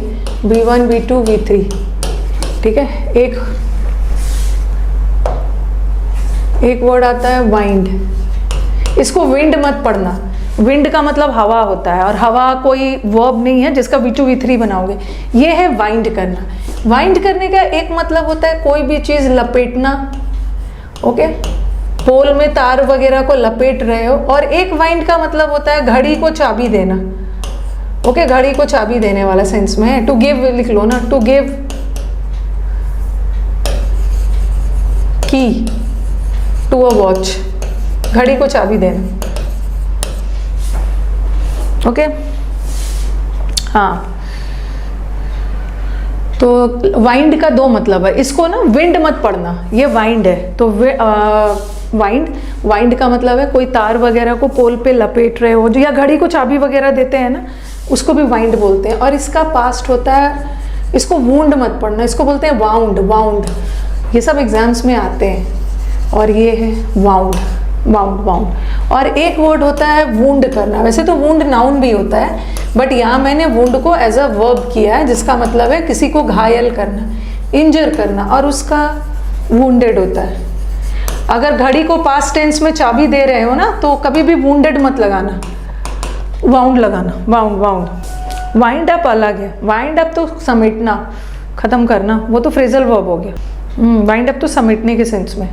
V1 V2 V3, ठीक है। एक वर्ड आता है वाइंड, इसको विंड मत पढ़ना। विंड का मतलब हवा होता है, और हवा कोई वर्ब नहीं है जिसका V2 V3 बनाओगे। ये है वाइंड करना। वाइंड करने का एक मतलब होता है कोई भी चीज़ लपेटना, ओके, पोल में तार वगैरह को लपेट रहे हो। और एक वाइंड का मतलब होता है घड़ी को चाबी देना, ओके, घड़ी को चाबी देने वाला सेंस में है। टू गिव लिख लो ना, टू गिव की टू अ वॉच, घड़ी को चाबी देना, ओके। हाँ, तो वाइंड का दो मतलब है, इसको ना विंड मत पढ़ना, ये वाइंड है। तो वाइंड का मतलब है कोई तार वगैरह को पोल पे लपेट रहे हो, जो या घड़ी को चाबी वगैरह देते हैं ना, उसको भी वाइंड बोलते हैं। और इसका पास्ट होता है, इसको वूंड मत पढ़ना, इसको बोलते हैं वाउंड। ये सब एग्जाम्स में आते हैं। और ये है वाउंड। और एक वर्ड होता है वूंड करना। वैसे तो वूंड नाउन भी होता है, बट यहाँ मैंने वूंड को एज अ वर्ब किया है, जिसका मतलब है किसी को घायल करना, इंजर करना, और उसका वूंडेड होता है। अगर घड़ी को पास्ट टेंस में चाबी दे रहे हो ना, तो कभी भी वूंडेड मत लगाना, वाउंड लगाना, वाउंड। वाइंड अप अलग है, वाइंड अप तो समेटना, खत्म करना, वो तो फ्रेजल वर्ब हो गया। वाइंड अप तो समेटने के सेंस में,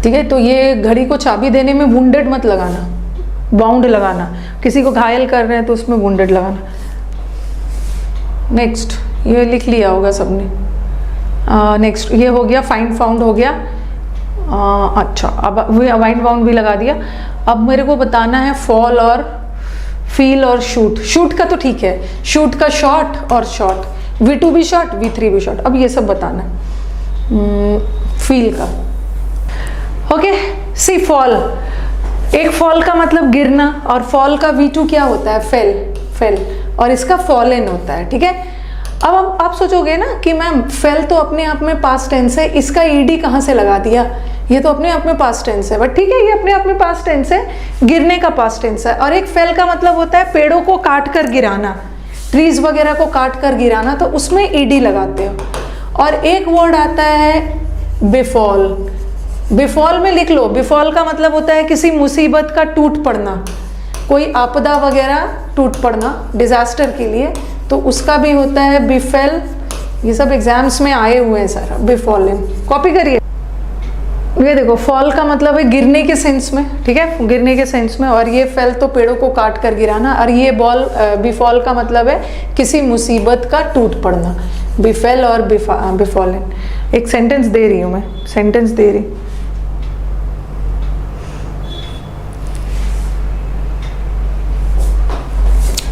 ठीक है। तो ये घड़ी को चाबी देने में वुंडेड मत लगाना, बाउंड लगाना। किसी को घायल कर रहे हैं तो उसमें वुंडेड लगाना। नेक्स्ट, ये लिख लिया होगा सबने। नेक्स्ट ये हो गया, फाइंड फाउंड हो गया। अच्छा, अब वाइंड बाउंड भी लगा दिया। अब मेरे को बताना है फॉल और फील और शूट। शूट का तो ठीक है, शूट का शॉट और शॉट, V2 भी शॉट, V3 भी शॉट। अब ये सब बताना है फील का, ओके। सी फॉल, एक फॉल का मतलब गिरना, और फॉल का V2 क्या होता है? फेल, और इसका फॉलन होता है, ठीक है। अब आप सोचोगे ना कि मैम फेल तो अपने आप में पास्ट टेंस है, इसका ईडी कहाँ से लगा दिया? ये तो अपने आप में पास्ट टेंस है, बट ठीक है, ये अपने आप में पास्ट टेंस है, गिरने का पास्ट टेंस है। और एक फेल का मतलब होता है पेड़ों को काट कर गिराना, ट्रीज वगैरह को काट कर गिराना, तो उसमें ईडी लगाते हो। और एक वर्ड आता है बिफॉल। बिफॉल में लिख लो, बिफॉल का मतलब होता है किसी मुसीबत का टूट पड़ना, कोई आपदा वगैरह टूट पड़ना, डिजास्टर के लिए, तो उसका भी होता है बिफेल। ये सब एग्जाम्स में आए हुए हैं सर, बिफॉलन, कॉपी करिए। ये देखो, फॉल का मतलब है गिरने के सेंस में, ठीक है, गिरने के सेंस में। और ये फेल तो पेड़ों को काट कर गिराना, और ये बिफॉल का मतलब है किसी मुसीबत का टूट पड़ना, बिफेल और बिफॉलन। एक सेंटेंस दे रही हूँ मैं, सेंटेंस दे रही।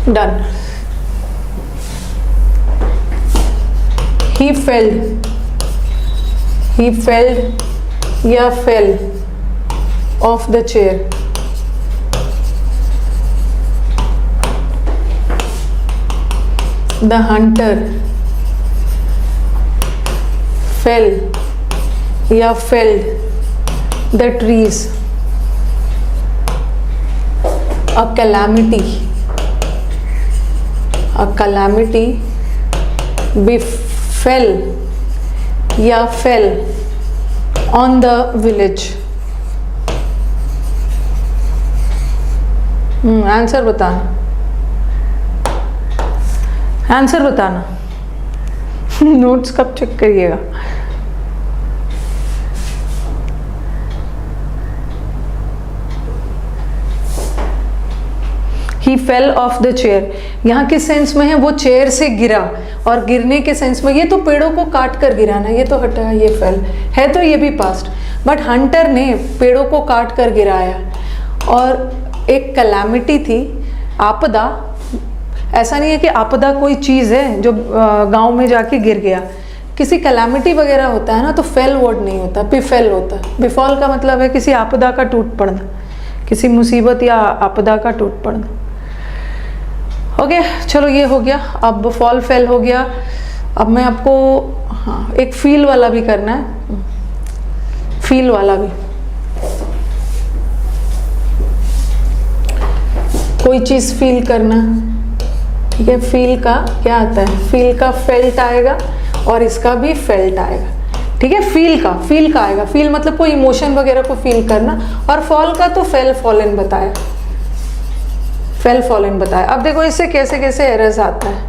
डन। He fell या fell off the chair. The hunter fell या felled the trees. A calamity befell या fell on the village. Answer बताना, आंसर बताना। नोट्स कब चेक करिएगा? ही फेल ऑफ द चेयर, यहाँ किस सेंस में है, वो चेयर से गिरा, और गिरने के सेंस में ये तो पेड़ों को काट कर गिरा ना, ये तो हटा, ये फेल है तो ये भी पास्ट, बट हंटर ने पेड़ों को काट कर गिराया। और एक कैलामिटी थी, आपदा, ऐसा नहीं है कि आपदा कोई चीज़ है जो गांव में जाके गिर गया, किसी कैलामिटी वगैरह होता है ना तो फेल वर्ड नहीं होता, बिफेल होता है। बिफॉल का मतलब है किसी आपदा का टूट पड़ना, किसी मुसीबत या आपदा का टूट पड़ना। ओके चलो ये हो गया, अब फॉल फेल हो गया। अब मैं आपको हाँ एक फील वाला भी करना है, फील वाला भी। कोई चीज़ फील करना, ठीक है, फील का क्या आता है, फील का फेल्ट आएगा और इसका भी फेल्ट आएगा, ठीक है। फील का आएगा, फील मतलब कोई इमोशन वगैरह को फील करना, और फॉल का तो फेल फॉलन बताया, फेल फॉलन बताया। अब देखो इससे कैसे कैसे एरर्स आता है,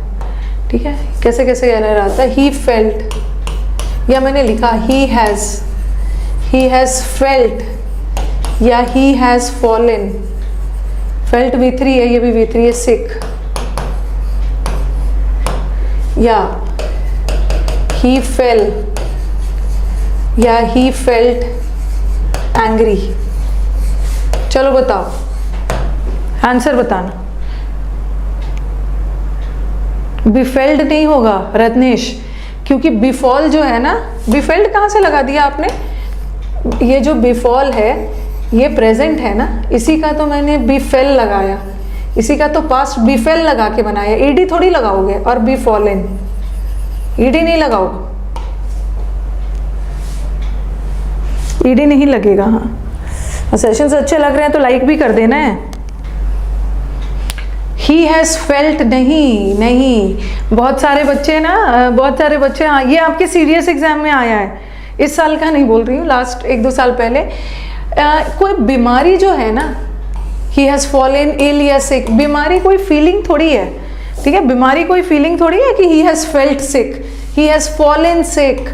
ठीक है, कैसे कैसे एरर आता है। ही फेल्ट, या मैंने लिखा ही हैज़ फेल्ट या ही हैज़ फॉलन। फेल्ट V3 है, ये भी V3 है, सिक, या he fell या he felt angry। चलो बताओ, आंसर बताना। बिफेल्ड नहीं होगा रत्नेश, क्योंकि बिफॉल जो है ना, बिफेल्ड कहाँ से लगा दिया आपने, ये जो बिफॉल है ये प्रेजेंट है ना, इसी का तो मैंने बिफेल लगाया, इसी का तो पास्ट बिफेल लगा के बनाया। ईडी थोड़ी लगाओगे, और बिफॉलन ईडी नहीं लगाओगे, ईडी नहीं लगेगा। हाँ सेशंस अच्छे लग रहे हैं तो लाइक भी कर देना है। ही हैज़ फेल्ट नहीं, बहुत सारे बच्चे ना, बहुत सारे बच्चे, हाँ ये आपके सीरियस एग्जाम में आया है, इस साल का नहीं बोल रही हूँ, लास्ट 1-2 साल पहले। कोई बीमारी जो है ना, ही हैज़ फॉलन इल या सिक, बीमारी कोई फीलिंग थोड़ी है, ठीक है, बीमारी कोई फीलिंग थोड़ी है कि he has felt sick, he has fallen sick.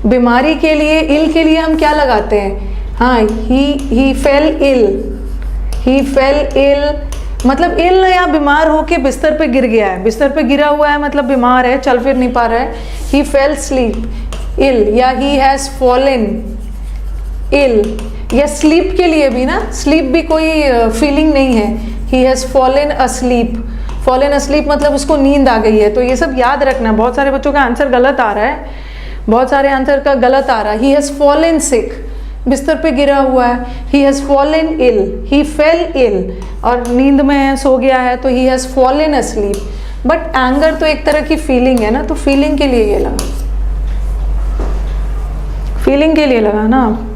बीमारी के लिए, इल के लिए हम क्या लगाते हैं, हाँ ही फेल इल, मतलब इल या बीमार होके बिस्तर पे गिर गया है, बिस्तर पे गिरा हुआ है मतलब बीमार है, चल फिर नहीं पा रहा है। ही फेल स्लीप इल या ही हैज़ फॉलन इल, या स्लीप के लिए भी ना, स्लीप भी कोई फीलिंग नहीं है, he has fallen asleep, fallen asleep मतलब उसको नींद आ गई है। तो ये सब याद रखना, बहुत सारे बच्चों का आंसर गलत आ रहा है, बहुत सारे आंसर का गलत आ रहा है। ही हैज़ फॉलन सिक, बिस्तर पे गिरा हुआ है, he has fallen ill, he fell ill, और नींद में है, सो गया है, तो he has fallen asleep. But anger तो एक तरह की फीलिंग है ना, तो फीलिंग के लिए ये लगा, फीलिंग के लिए लगा ना।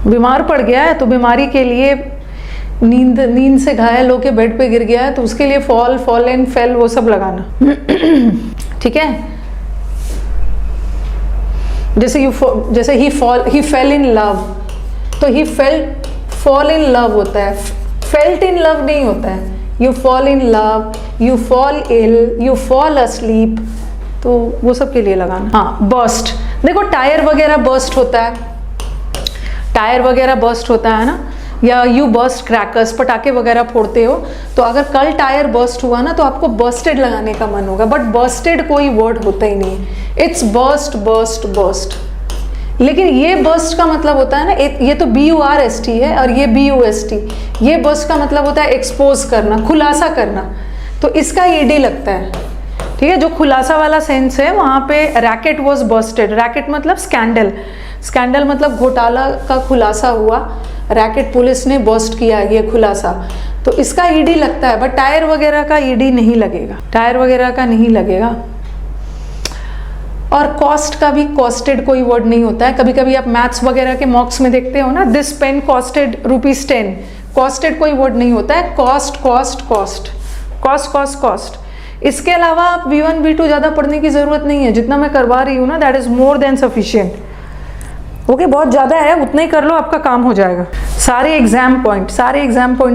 बीमार पड़ गया है तो बीमारी के लिए, नींद से घायल होके बेड पे गिर गया है तो उसके लिए फॉल, फॉलन, फेल वो सब लगाना, ठीक है। जैसे ही फेल इन लव, तो ही फॉल इन लव होता है, फेल्ट इन लव नहीं होता है। You fall in love, you fall ill, you fall asleep, तो वो सब के लिए लगाना। हाँ बर्स्ट, देखो टायर वगैरह बर्स्ट होता है, टायर वगैरह बर्स्ट होता है ना, या यू बर्स्ट क्रैकर्स, पटाखे वगैरह फोड़ते हो, तो अगर कल टायर बर्स्ट हुआ ना तो आपको बर्स्टेड लगाने का मन होगा, बट बर्स्टेड कोई वर्ड होता ही नहीं, इट्स बर्स्ट बर्स्ट बर्स्ट। लेकिन ये बर्स्ट का मतलब होता है ना, ये तो BURST है और ये BUST, ये बर्स्ट का मतलब होता है एक्सपोज करना, खुलासा करना, तो इसका ED लगता है, ठीक है। जो खुलासा वाला सेंस है वहाँ पे रैकेट वॉज बर्स्टेड, रैकेट मतलब स्कैंडल, स्कैंडल मतलब घोटाला का खुलासा हुआ, रैकेट पुलिस ने बर्स्ट किया ये खुलासा, तो इसका ED लगता है, बट टायर वगैरह का ED नहीं लगेगा, टायर वगैरह का नहीं लगेगा। और कॉस्ट का भी कॉस्टेड कोई वर्ड नहीं होता है, कभी कभी आप मैथ्स वगैरह के मॉक्स में देखते हो ना, दिस पेन कॉस्टेड ₹10, कॉस्टेड कोई वर्ड नहीं होता है, cost cost cost, cost cost cost. इसके अलावा आप V1 V2 ज़्यादा पढ़ने की ज़रूरत नहीं है, जितना मैं करवा रही हूँ ना that is more than sufficient, okay, बहुत ज़्यादा है, उतना ही कर लो, आपका काम हो जाएगा। सारे एग्जाम पॉइंट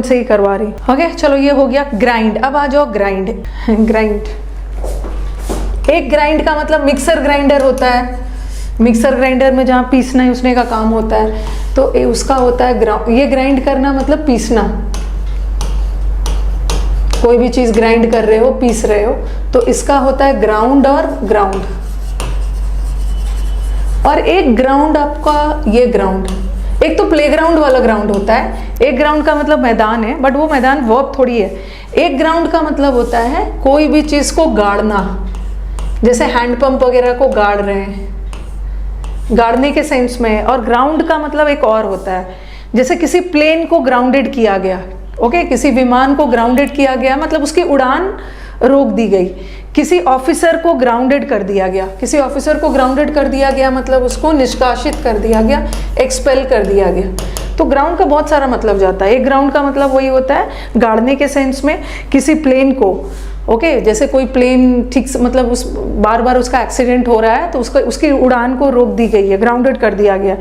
से ही करवा रही, ओके। चलो ये हो गया ग्राइंड, अब आ जाओ ग्राइंड। ग्राइंड, एक ग्राइंड का मतलब मिक्सर ग्राइंडर होता है, मिक्सर ग्राइंडर में जहाँ पीसने उसने का काम होता है, तो तो ये उसका होता है ग्राउंड। ये ग्राइंड करना मतलब पीसना, कोई भी चीज ग्राइंड कर रहे हो, पीस रहे हो, तो इसका होता है ग्राउंड और ग्राउंड। और एक ग्राउंड आपका ये ग्राउंड, एक तो प्लेग्राउंड वाला ग्राउंड होता है। एक ग्राउंड का मतलब मैदान है, बट वो मैदान वर्ब थोड़ी है। एक ग्राउंड का मतलब होता है कोई भी चीज को गाड़ना, जैसे हैंडपंप वगैरह को गाड़ रहे हैं, गाड़ने के सेंस में। और ग्राउंड का मतलब एक और होता है, जैसे किसी प्लेन को ग्राउंडेड किया गया, ओके, किसी विमान को ग्राउंडेड किया गया मतलब उसकी उड़ान रोक दी गई। किसी ऑफिसर को ग्राउंडेड कर दिया गया, किसी ऑफिसर को ग्राउंडेड कर दिया गया मतलब उसको निष्कासित कर दिया गया, एक्सपेल कर दिया गया। तो ग्राउंड का बहुत सारा मतलब जाता है। एक ग्राउंड का मतलब वही होता है गाड़ने के सेंस में, किसी प्लेन को, ओके, जैसे कोई प्लेन ठीक मतलब उस बार बार उसका एक्सीडेंट हो रहा है तो उसकी उड़ान को रोक दी गई है, ग्राउंडेड कर दिया गया।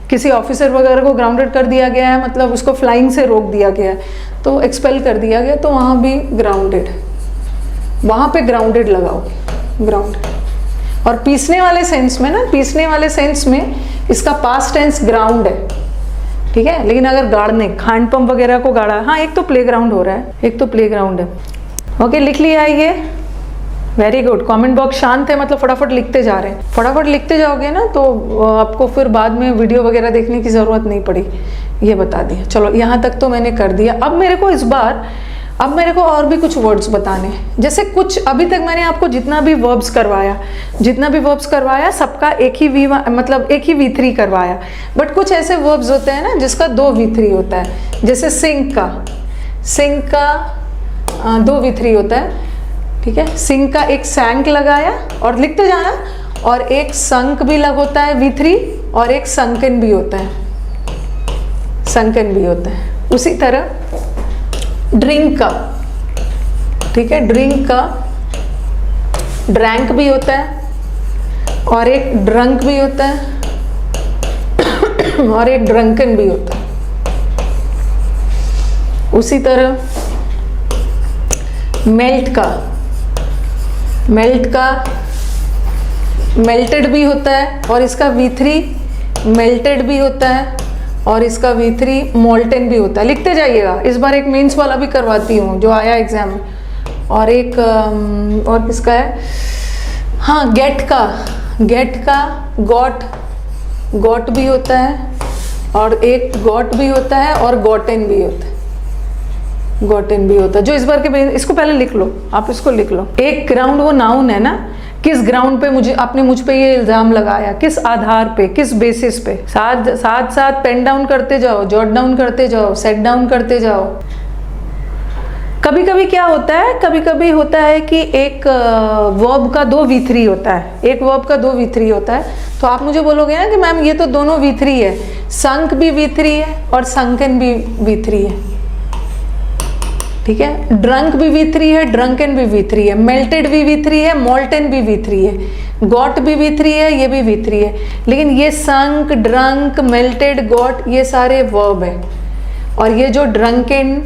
किसी ऑफिसर वगैरह को ग्राउंडेड कर दिया गया है मतलब उसको फ्लाइंग से रोक दिया गया है, तो एक्सपेल कर दिया गया, तो वहाँ भी ग्राउंडेड, वहाँ पे ग्राउंडेड लगाओगे, ग्राउंड। और पीसने वाले सेंस में ना, पीसने वाले सेंस में इसका पास्ट टेंस ग्राउंड है, ठीक है। लेकिन अगर गाड़ने, हैंडपंप वगैरह को गाड़ा, हाँ एक तो प्लेग्राउंड हो रहा है, एक तो प्लेग्राउंड है। ओके, लिख लिया है ये, वेरी गुड। कमेंट बॉक्स शांत है मतलब फटाफट लिखते जा रहे हैं। फटाफट लिखते जाओगे ना तो आपको फिर बाद में वीडियो वगैरह देखने की ज़रूरत नहीं पड़ी, ये बता दिया। चलो यहाँ तक तो मैंने कर दिया। अब मेरे को इस बार, अब मेरे को और भी कुछ वर्ड्स बताने हैं। जैसे कुछ अभी तक मैंने आपको जितना भी वर्ब्स करवाया सबका एक ही मतलब एक ही V3 करवाया। बट कुछ ऐसे वर्ब्स होते हैं ना जिसका 2 V3 होता है। जैसे सिंक का 2 V3 होता है, ठीक है। सिंक का एक सैंक लगाया और लिखते जाना, और एक संक भी होता है V3, और एक संकन भी होता है, संकन भी होता है। उसी तरह ड्रिंक का, ठीक है, ड्रिंक का ड्रैंक भी होता है, और एक ड्रंक भी होता है, और एक ड्रंकन भी होता है। उसी तरह मेल्ट का मेल्टेड भी होता है, और इसका V3 मेल्टेड भी होता है, और इसका V3 मोल्टन भी होता है। लिखते जाइएगा। इस बार एक मेंस वाला भी करवाती हूँ जो आया एग्जाम में। और एक और किसका है, हाँ गेट का गॉट भी होता है, और एक गॉट भी होता है, और गॉटन भी होता है, जो इस बार के इसको पहले लिख लो, आप इसको लिख लो। एक ग्राउंड वो नाउन है ना, किस ग्राउंड पे आपने मुझ पे ये इल्जाम लगाया, किस आधार पे, किस बेसिस पे। साथ पेन डाउन करते जाओ, जॉट डाउन करते जाओ, सेट डाउन करते जाओ। कभी कभी क्या होता है, कभी कभी होता है कि एक वर्ब का 2 V3 होता है, एक वर्ब का 2 V3 होता है। तो आप मुझे बोलोगे ना कि मैम ये तो दोनों V3 है, संक भी V3 है और संकन भी V3 है, ठीक है। ड्रंक भी V3 है, ड्रंकन भी V3 है, मेल्टेड भी V3 है, मोल्टन भी V3 है, गॉट भी V3 है, ये भी V3 है। लेकिन ये संक, ड्रंक, मेल्टेड, गॉट ये सारे वर्ब है, और ये जो ड्रंकन,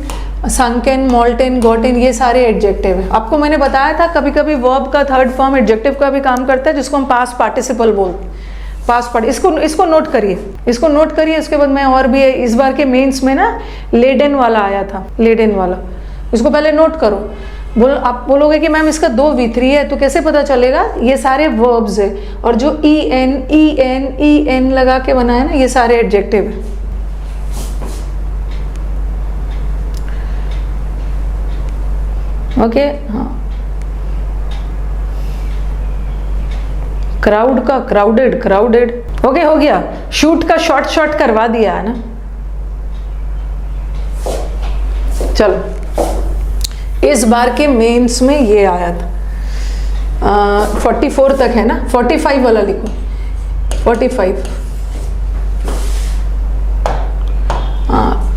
संकन, मोल्टन, गॉटन ये सारे एडजेक्टिव है। आपको मैंने बताया था कभी कभी वर्ब का थर्ड फॉर्म एडजेक्टिव का भी काम करता है, जिसको हम पास्ट पार्टिसिपल बोलते हैं। इसको नोट करिए, उसके बाद मैं और भी इस बार के मेंस में ना लेडन वाला आया था, लेडन वाला, इसको पहले नोट करो। आप बोलोगे कि मैम इसका 2 V3 है, तो कैसे पता चलेगा? ये सारे वर्ब्स है, और जो en लगा के बना है ना, ये सारे एडजेक्टिव है। ओके, हाँ। क्राउड का क्राउडेड। ओके, हो गया। शूट का शॉर्ट करवा दिया है ना। चलो, इस बार के मेंस में ये आया था 44 तक है ना, 45 वाला लिखो, 45।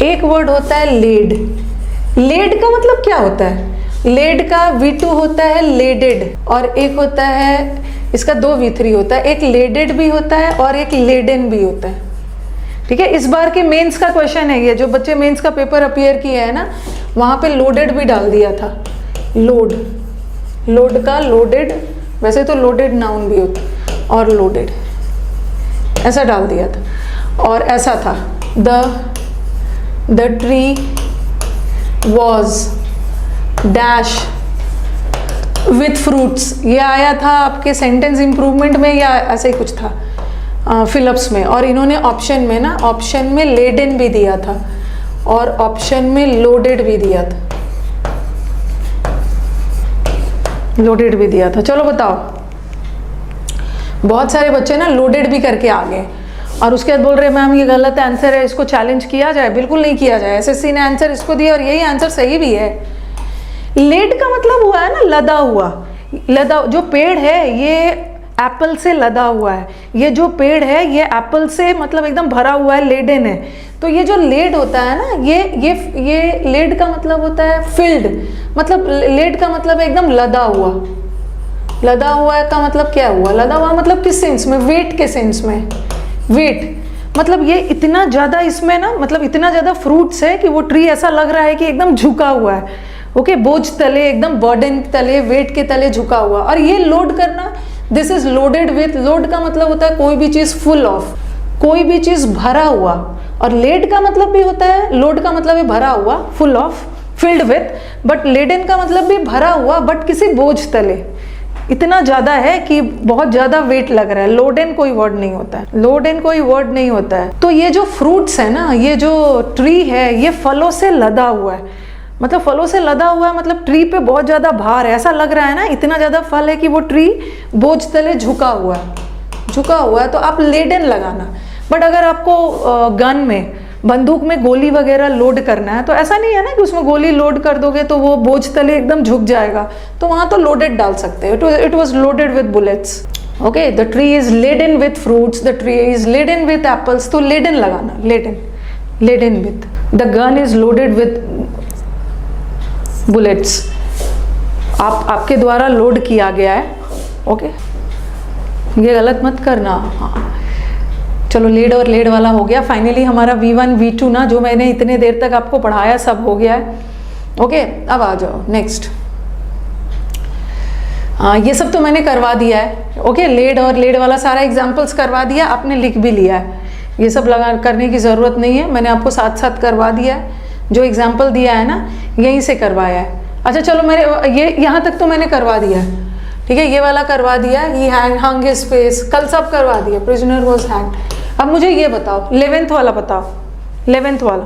एक वर्ड होता है लेड का मतलब क्या होता है? लेड का V2 होता है लेडेड, और एक होता है इसका 2 V3 होता है, एक लेडेड भी होता है और एक लेडन भी होता है, ठीक है। इस बार के मेंस का क्वेश्चन है ये, जो बच्चे मेंस का पेपर अपीयर किया है ना, वहाँ पे लोडेड भी डाल दिया था। लोड का लोडेड, वैसे तो लोडेड नाउन भी होता, और लोडेड ऐसा डाल दिया था। और ऐसा था the tree was dash with fruits. ये आया था आपके सेंटेंस इंप्रूवमेंट में या ऐसे ही कुछ था फिलअप्स में, और इन्होंने ऑप्शन में ना, ऑप्शन में लेडन भी दिया था और ऑप्शन में लोडेड भी दिया था, लोडेड भी दिया था। चलो बताओ, बहुत सारे बच्चे ना लोडेड भी करके आ गए और उसके बाद बोल रहे मैम ये गलत आंसर है, इसको चैलेंज किया जाए। बिल्कुल नहीं किया जाए, एसएससी ने आंसर इसको दिया और यही आंसर सही भी है। लेड का मतलब हुआ है ना लदा हुआ, लदा, जो पेड़ है ये एप्पल से लदा हुआ है, ये जो पेड़ है ये एप्पल से मतलब एकदम भरा हुआ है, लेडन है। तो ये जो लेड होता है ना, ये लेड का मतलब होता है फिल्ड, मतलब लेड का मतलब है एकदम लदा हुआ। लदा हुआ का मतलब क्या हुआ? लदा हुआ मतलब किस सेंस में? वेट के सेंस में। वेट मतलब ये इतना ज़्यादा इसमें ना, मतलब इतना ज़्यादा फ्रूट्स है कि वो ट्री ऐसा लग रहा है कि एकदम झुका हुआ है। ओके, बोझ तले, एकदम बर्डन तले, वेट के तले झुका हुआ। और ये लोड करना, this is loaded with. Load का मतलब होता है कोई भी चीज़ फुल ऑफ, कोई भी चीज़ भरा हुआ। और लेड का मतलब भी होता है, लोड का मतलब है भरा हुआ, full of, filled with. But laden का मतलब भी भरा हुआ बट किसी बोझ तले, इतना ज़्यादा है कि बहुत ज़्यादा वेट लग रहा है। लोडन कोई वर्ड नहीं होता है, लोडन कोई वर्ड नहीं होता है। तो ये जो फ्रूट्स है ना, ये जो ट्री है, ये फलों से लदा हुआ है। मतलब फलों से लदा हुआ है मतलब ट्री पे बहुत ज़्यादा भार है, ऐसा लग रहा है ना, इतना ज़्यादा फल है कि वो ट्री बोझ तले झुका हुआ है, झुका हुआ है। तो आप लेडन लगाना। बट अगर आपको गन में, बंदूक में गोली वगैरह लोड करना है तो ऐसा नहीं है ना कि उसमें गोली लोड कर दोगे तो वो बोझ तले एकदम झुक जाएगा, तो वहाँ तो लोडेड डाल सकते हो। It was loaded with bullets. Okay, the tree is laden with fruits, the tree is laden with apples, तो लेडन लगाना, laden, laden with. The gun is loaded with bullets, आपके द्वारा लोड किया गया है। ओके, ये गलत मत करना। हाँ चलो, लेड और लेड वाला हो गया। फाइनली हमारा V1 V2 ना, जो मैंने इतने देर तक आपको पढ़ाया, सब हो गया है। ओके, अब आ जाओ नेक्स्ट। हाँ, ये सब तो मैंने करवा दिया है। ओके, लेड और लेड वाला सारा एग्जाम्पल्स करवा दिया, आपने लिख भी लिया है। ये सब लगा करने की ज़रूरत नहीं है, मैंने आपको साथ साथ करवा दिया है। जो एग्जाम्पल दिया है ना, यहीं से करवाया है। अच्छा चलो, मेरे ये यहाँ तक तो मैंने करवा दिया है, ठीक है। ये वाला करवा दिया, ही हंग हिज फेस, कल सब करवा दिया, प्रिजनर वाज हैंग्ड। अब मुझे ये बताओ, 11th वाला बताओ, 11th वाला,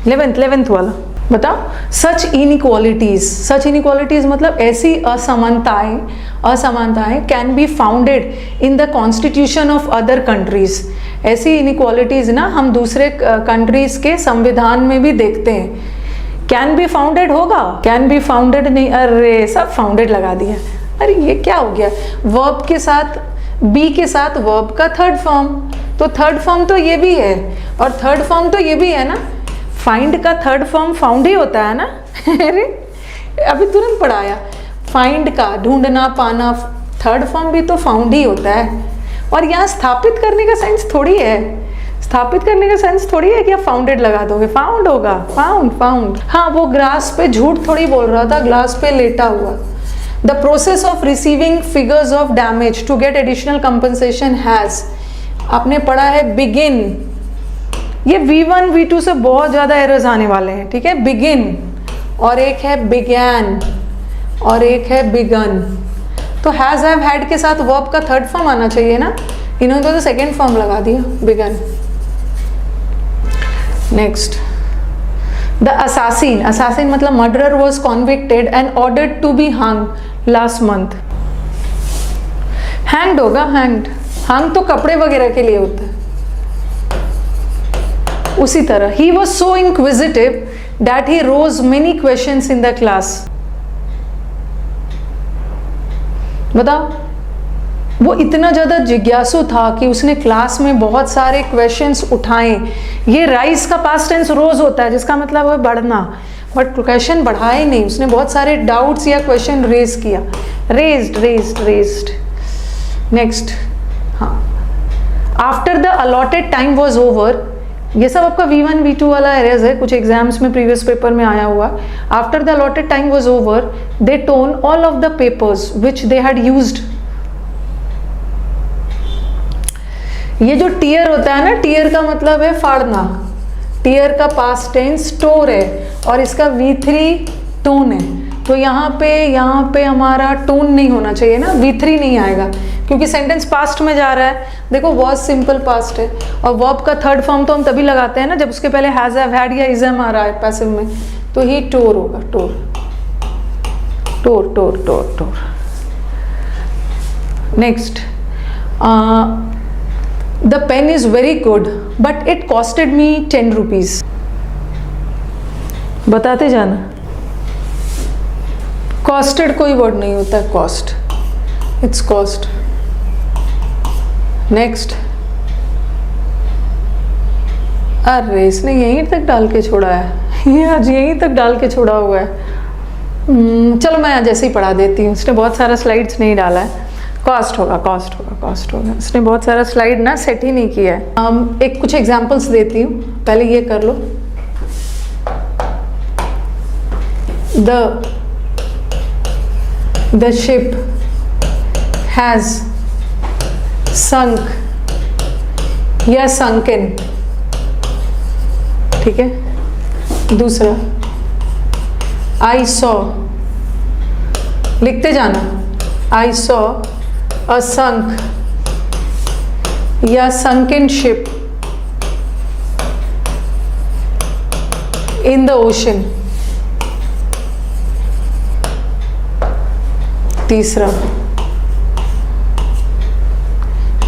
11th वाला बताओ। सच इनइक्वालिटीज मतलब ऐसी असमानताएं, असमानताएं can be founded in the constitution of other countries. ऐसी इनइक्वालिटीज ना हम दूसरे कंट्रीज के संविधान में भी देखते हैं। कैन बी फाउंडेड होगा, कैन बी फाउंडेड नहीं, अरे सब फाउंडेड लगा दिया। अरे ये क्या हो गया? वर्ब के साथ, बी के साथ वर्ब का थर्ड फॉर्म, तो थर्ड फॉर्म तो ये भी है और थर्ड फॉर्म तो ये भी है ना। फाइंड का थर्ड फॉर्म फाउंड ही होता है ना। अरे अभी तुरंत पढ़ाया, फाइंड का ढूंढना, पाना, थर्ड फॉर्म भी तो फाउंड ही होता है। और यहाँ स्थापित करने का सेंस थोड़ी है, स्थापित करने का सेंस थोड़ी है कि आप फाउंडेड लगा दोगे, फाउंड होगा, फाउंड। हाँ, वो ग्लास पे झूठ थोड़ी बोल रहा था, ग्लास पे लेटा हुआ। The process of receiving figures of damage to get additional compensation has, आपने पढ़ा है बिगिन। ये V1 V2 से बहुत ज़्यादा एरर्स आने वाले हैं, ठीक है। बिगिन और एक है बिगैन और एक है बिगन। तो हैज़, हैव, हैड के साथ वर्ब का थर्ड फॉर्म आना चाहिए ना, इन्होंने तो सेकेंड फॉर्म लगा दिया, begin. Next, the assassin, assassin मतलब murderer was convicted and ordered to be hung last month. Hanged होगा, हैंग्ड, हंग तो कपड़े वगैरह के लिए होता है। उसी तरह, he was so inquisitive that he rose many questions in the class. बताओ, वो इतना ज़्यादा जिज्ञासु था कि उसने क्लास में बहुत सारे क्वेश्चंस उठाए। ये राइज का पास्ट टेंस रोज होता है, जिसका मतलब है बढ़ना, बट क्वेश्चन बढ़ाए नहीं, उसने बहुत सारे डाउट्स या क्वेश्चन रेज किया, रेज्ड। नेक्स्ट, हाँ, after the allotted time was over, ये सब आपका V1 V2 वाला एरेज है, कुछ एग्जाम्स में प्रीवियस पेपर में आया हुआ। After the allotted time was over they tone all of the papers which they had used. ये जो टीयर होता है ना, टीयर का मतलब है फाड़ना, टीयर का पास्ट टेंस टोर है और इसका V3 टोन है, तो यहाँ पे हमारा टोन नहीं होना चाहिए ना, V3 नहीं आएगा क्योंकि सेंटेंस पास्ट में जा रहा है। देखो वॉज सिंपल पास्ट है और वर्ब का थर्ड फॉर्म तो हम तभी लगाते हैं ना जब उसके पहले हैज, हैव, हैड या इज एम आ रहा है पैसिव में, तो ही टोर होगा, tore tore tore tore tore. Next, the pen is very good but it costed me 10 rupees. बताते जाना, कॉस्टेड कोई वर्ड नहीं होता है, कॉस्ट, इट्स कॉस्ट। नेक्स्ट, अरे इसने यहीं तक डाल के छोड़ा है, ये आज यहीं तक डाल के छोड़ा हुआ है। चलो मैं जैसे ही पढ़ा देती हूँ, उसने बहुत सारा स्लाइड्स नहीं डाला है। कॉस्ट होगा, कॉस्ट होगा, कॉस्ट होगा, इसने बहुत सारा स्लाइड ना सेट ही नहीं किया है। एक कुछ एग्जाम्पल्स देती हूँ, पहले ये कर लो। The ship has sunk या sunken, ठीक है। दूसरा, I saw, लिखते जाना, I saw a sunk या sunken ship in the ocean। तीसरा,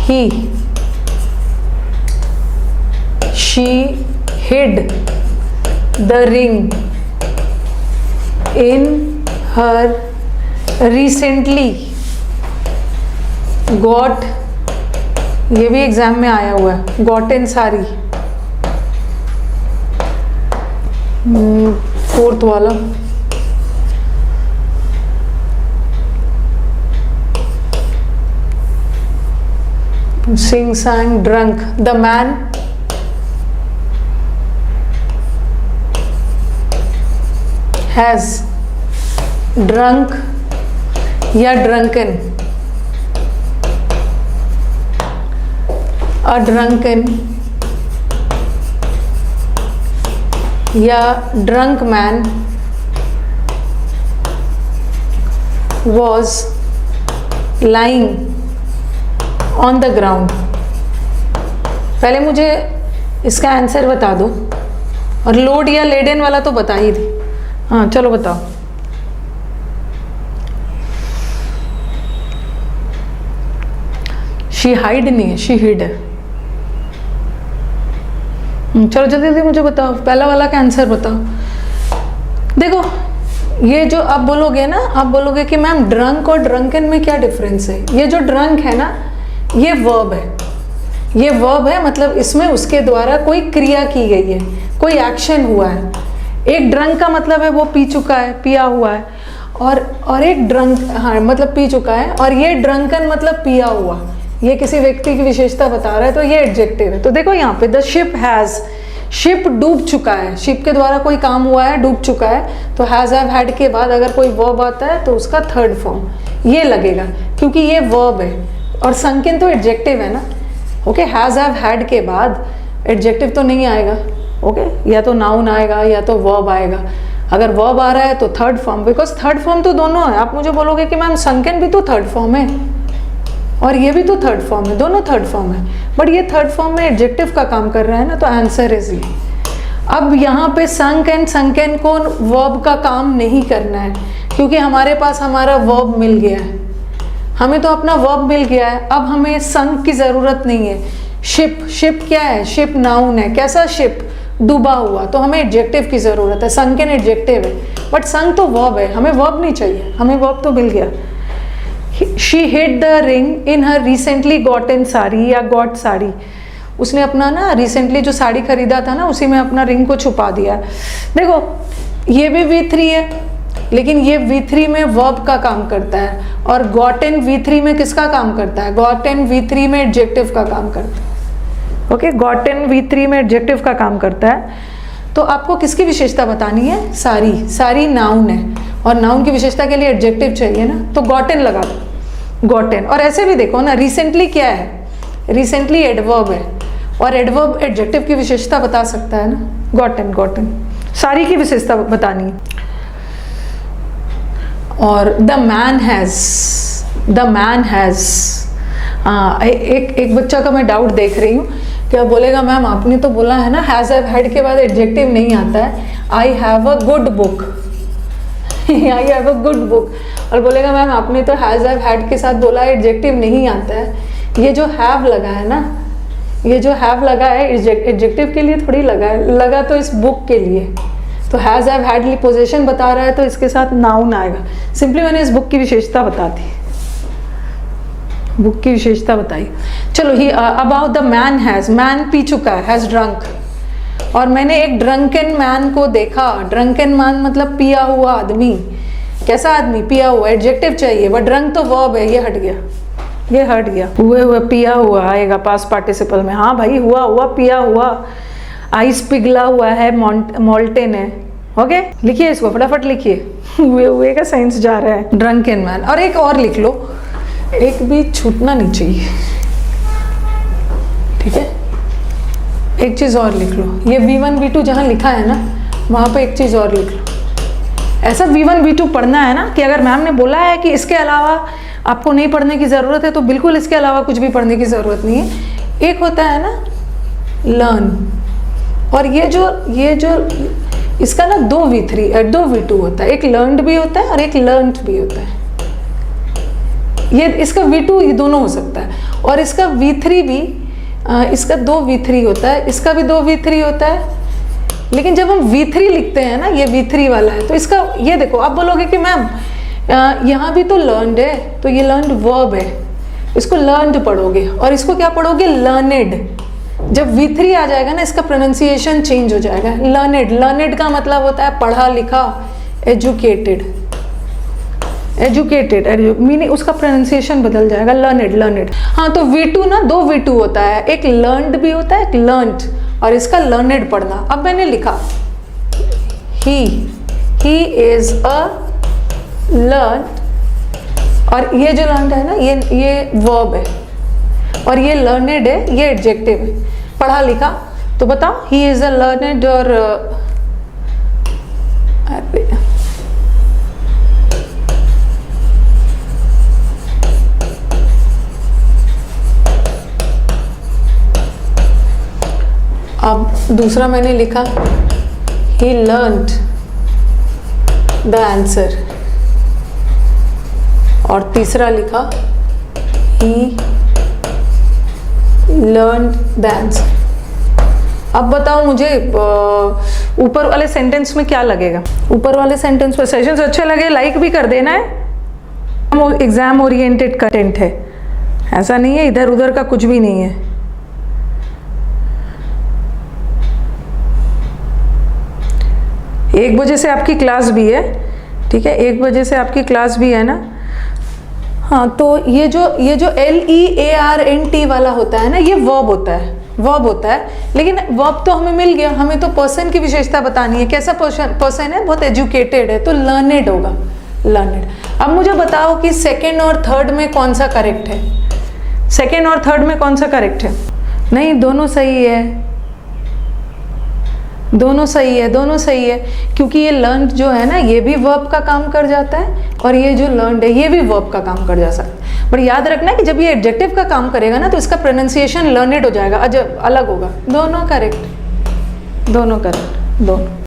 he, she hid the ring in her recently got, ये भी एग्जाम में आया हुआ है, gotten सारी। फोर्थ वाला, sing sang drunk, the man has drunk या drunken, a drunken या drunk man was lying on the ground. पहले मुझे इसका आंसर बता दो, और लोड या लेडन वाला तो बता ही दी। हाँ चलो बताओ। शी हाइड नहीं है, शी हिड है। चलो जल्दी जल्दी मुझे बताओ, पहला वाला का आंसर बताओ। देखो ये जो आप बोलोगे ना, आप बोलोगे कि मैम ड्रंक और ड्रंकन में क्या डिफरेंस है। ये जो ड्रंक है ना, ये वर्ब है, ये वर्ब है, मतलब इसमें उसके द्वारा कोई क्रिया की गई है, कोई एक्शन हुआ है। एक ड्रंक का मतलब है वो पी चुका है, पिया हुआ है, और एक ड्रंक, हाँ मतलब पी चुका है, और ये ड्रंकन मतलब पिया हुआ, ये किसी व्यक्ति की विशेषता बता रहा है, तो ये एडजेक्टिव है। तो देखो यहाँ पे द शिप हैज़, शिप डूब चुका है, शिप के द्वारा कोई काम हुआ है, डूब चुका है, तो हैज़ हैव हैड के बाद अगर कोई वर्ब आता है तो उसका थर्ड फॉर्म ये लगेगा, क्योंकि ये वर्ब है। और संकिन तो एडजेक्टिव है ना, ओके। हैज़ हैव हैड के बाद एडजेक्टिव तो नहीं आएगा, ओके, या तो नाउन आएगा या तो वर्ब आएगा। अगर वर्ब आ रहा है तो third form, because third form तो दोनों है। आप मुझे बोलोगे कि मैम संकिन भी तो थर्ड फॉर्म है और ये भी तो थर्ड फॉर्म है, दोनों थर्ड फॉर्म है, बट ये थर्ड फॉर्म में एडजेक्टिव का काम कर रहा है ना, तो आंसर इज ये। अब यहाँ पे संक एंड संकन को वर्ब का काम नहीं करना है, क्योंकि हमारे पास हमारा वर्ब मिल गया है, हमें तो अपना वर्ब मिल गया है। अब हमें संक की ज़रूरत नहीं है। शिप, शिप क्या है? शिप नाउन है। कैसा शिप? डूबा हुआ। तो हमें एडजेक्टिव की ज़रूरत है। संकन एडजेक्टिव है, बट संक तो वर्ब है, हमें वर्ब नहीं चाहिए, हमें वर्ब तो मिल गया। She hid the ring in her recently gotten sari या गॉट साड़ी, उसने अपना ना रिसेंटली जो साड़ी खरीदा था ना, उसी में अपना रिंग को छुपा दिया। देखो ये भी V3 है, लेकिन ये V3 में वर्ब का काम करता है, और गॉटन V3 में किसका काम करता है? गॉटन V3 में एडजेक्टिव का काम करता है। ओके, गॉटन V3 में एडजेक्टिव का काम करता है। तो आपको किसकी विशेषता बतानी है? सारी। सारी नाउन है, और नाउन की विशेषता के लिए एडजेक्टिव चाहिए ना, तो गॉटन लगा दो, गॉटन। और ऐसे भी देखो ना, रिसेंटली क्या है? रिसेंटली एडवर्ब है, और एडवर्ब एडजेक्टिव की विशेषता बता सकता है ना, गॉटन सारी की विशेषता बतानी है। और द मैन हैज़ एक बच्चा का मैं डाउट देख रही हूँ, क्या बोलेगा मैम आपने तो बोला है ना हैज़ हैव हैड के बाद एडजेक्टिव नहीं आता है, I have a good book I have a good book, और बोलेगा मैम आपने तो हैज़ हैव हैड के साथ बोला एडजेक्टिव नहीं आता है। ये जो हैव लगा है ना, ये जो हैव लगा है एडजेक्टिव के लिए थोड़ी लगा है, लगा तो इस बुक के लिए। तो हैज़ हैव हैड पोजीशन बता रहा है तो इसके साथ नाउन आएगा। सिंपली मैंने इस बुक की विशेषता बता दी, बुक की विशेषता बताई। चलो he about the man has, man पी चुका है, हैज़ ड्रंक, और मैंने एक ड्रंकन मैन को देखा। ड्रंकन मैन मतलब पिया हुआ आदमी। कैसा आदमी? पिया हुआ। एडजेक्टिव चाहिए, बट ड्रंक तो वर्ब है, ये हट गया, ये हट गया। हुए पिया हुआ आएगा पास्ट पार्टिसिपल में। हाँ भाई, हुआ पिया हुआ, आइस पिघला हुआ है, मॉल्टेन है। ओके, लिखिए इसको, फटाफट लिखिए। हुए का साइंस जा रहा है। Drunken man. और एक और लिख लो, एक भी छूटना नहीं चाहिए, ठीक है। एक चीज़ और लिख लो, ये V1 V2 जहाँ लिखा है ना, वहाँ पे एक चीज़ और लिख लो। ऐसा V1 V2 पढ़ना है ना कि अगर मैम ने बोला है कि इसके अलावा आपको नहीं पढ़ने की ज़रूरत है, तो बिल्कुल इसके अलावा कुछ भी पढ़ने की ज़रूरत नहीं है। एक होता है ना लर्न, और ये जो इसका ना दो V2 होता है, एक लर्नड भी होता है और एक लर्नड भी होता है। ये इसका V2 ये दोनों हो सकता है, और इसका V3 भी, इसका 2 V3 होता है, इसका भी 2 V3 होता है। लेकिन जब हम V3 लिखते हैं ना, ये V3 वाला है, तो इसका ये देखो, आप बोलोगे कि मैम यहाँ भी तो लर्नड है, तो ये लर्नड वर्ब है, इसको लर्नड पढ़ोगे, और इसको क्या पढ़ोगे? लर्नेड। जब V3 आ जाएगा ना, इसका प्रोनाउंसिएशन चेंज हो जाएगा। लर्नेड का मतलब होता है पढ़ा लिखा, एजुकेटेड, मीनिंग उसका प्रोनाउंसिएशन बदल जाएगा, लर्नेड। हाँ, तो V2 ना 2 V2 होता है, एक लर्नड भी होता है, एक लर्नड, और इसका लर्नेड पढ़ना। अब मैंने लिखा ही इज अ लर्नड, और ये जो लर्नड है ना, ये वर्ब है, और ये लर्नेड है, ये एडजेक्टिव है। पढ़ा लिखा, तो बताओ ही इज अ लर्नेड, और अब दूसरा मैंने लिखा he learned the answer, और तीसरा लिखा he learned the answer। अब बताओ मुझे ऊपर वाले सेंटेंस में क्या लगेगा? ऊपर वाले सेंटेंस में सेशंस अच्छे लगे लाइक भी कर देना है। एग्जाम ओरिएंटेड कंटेंट है, ऐसा नहीं है इधर उधर का कुछ भी नहीं है। 1 बजे से आपकी क्लास भी है, ठीक है, 1 बजे से आपकी क्लास भी है ना। हाँ, तो ये जो LEARNT वाला होता है ना, ये वर्ब होता है, लेकिन वर्ब तो हमें मिल गया, हमें तो पर्सन की विशेषता बतानी है। कैसा पर्सन है? बहुत एजुकेटेड है, तो लर्नेड होगा, लर्नेड। अब मुझे बताओ कि सेकेंड और थर्ड में कौन सा करेक्ट है? सेकेंड और थर्ड में कौन सा करेक्ट है? नहीं, दोनों सही है, दोनों सही है, क्योंकि ये लर्न जो है ना, ये भी वर्ब का काम कर जाता है, और ये जो लर्नड है, ये भी वर्ब का काम कर जा सकता है। पर याद रखना कि जब ये एडजेक्टिव का काम करेगा ना, तो इसका प्रोनाउंसिएशन लर्नेड हो जाएगा, अलग होगा। दोनों करेक्ट, दोनों।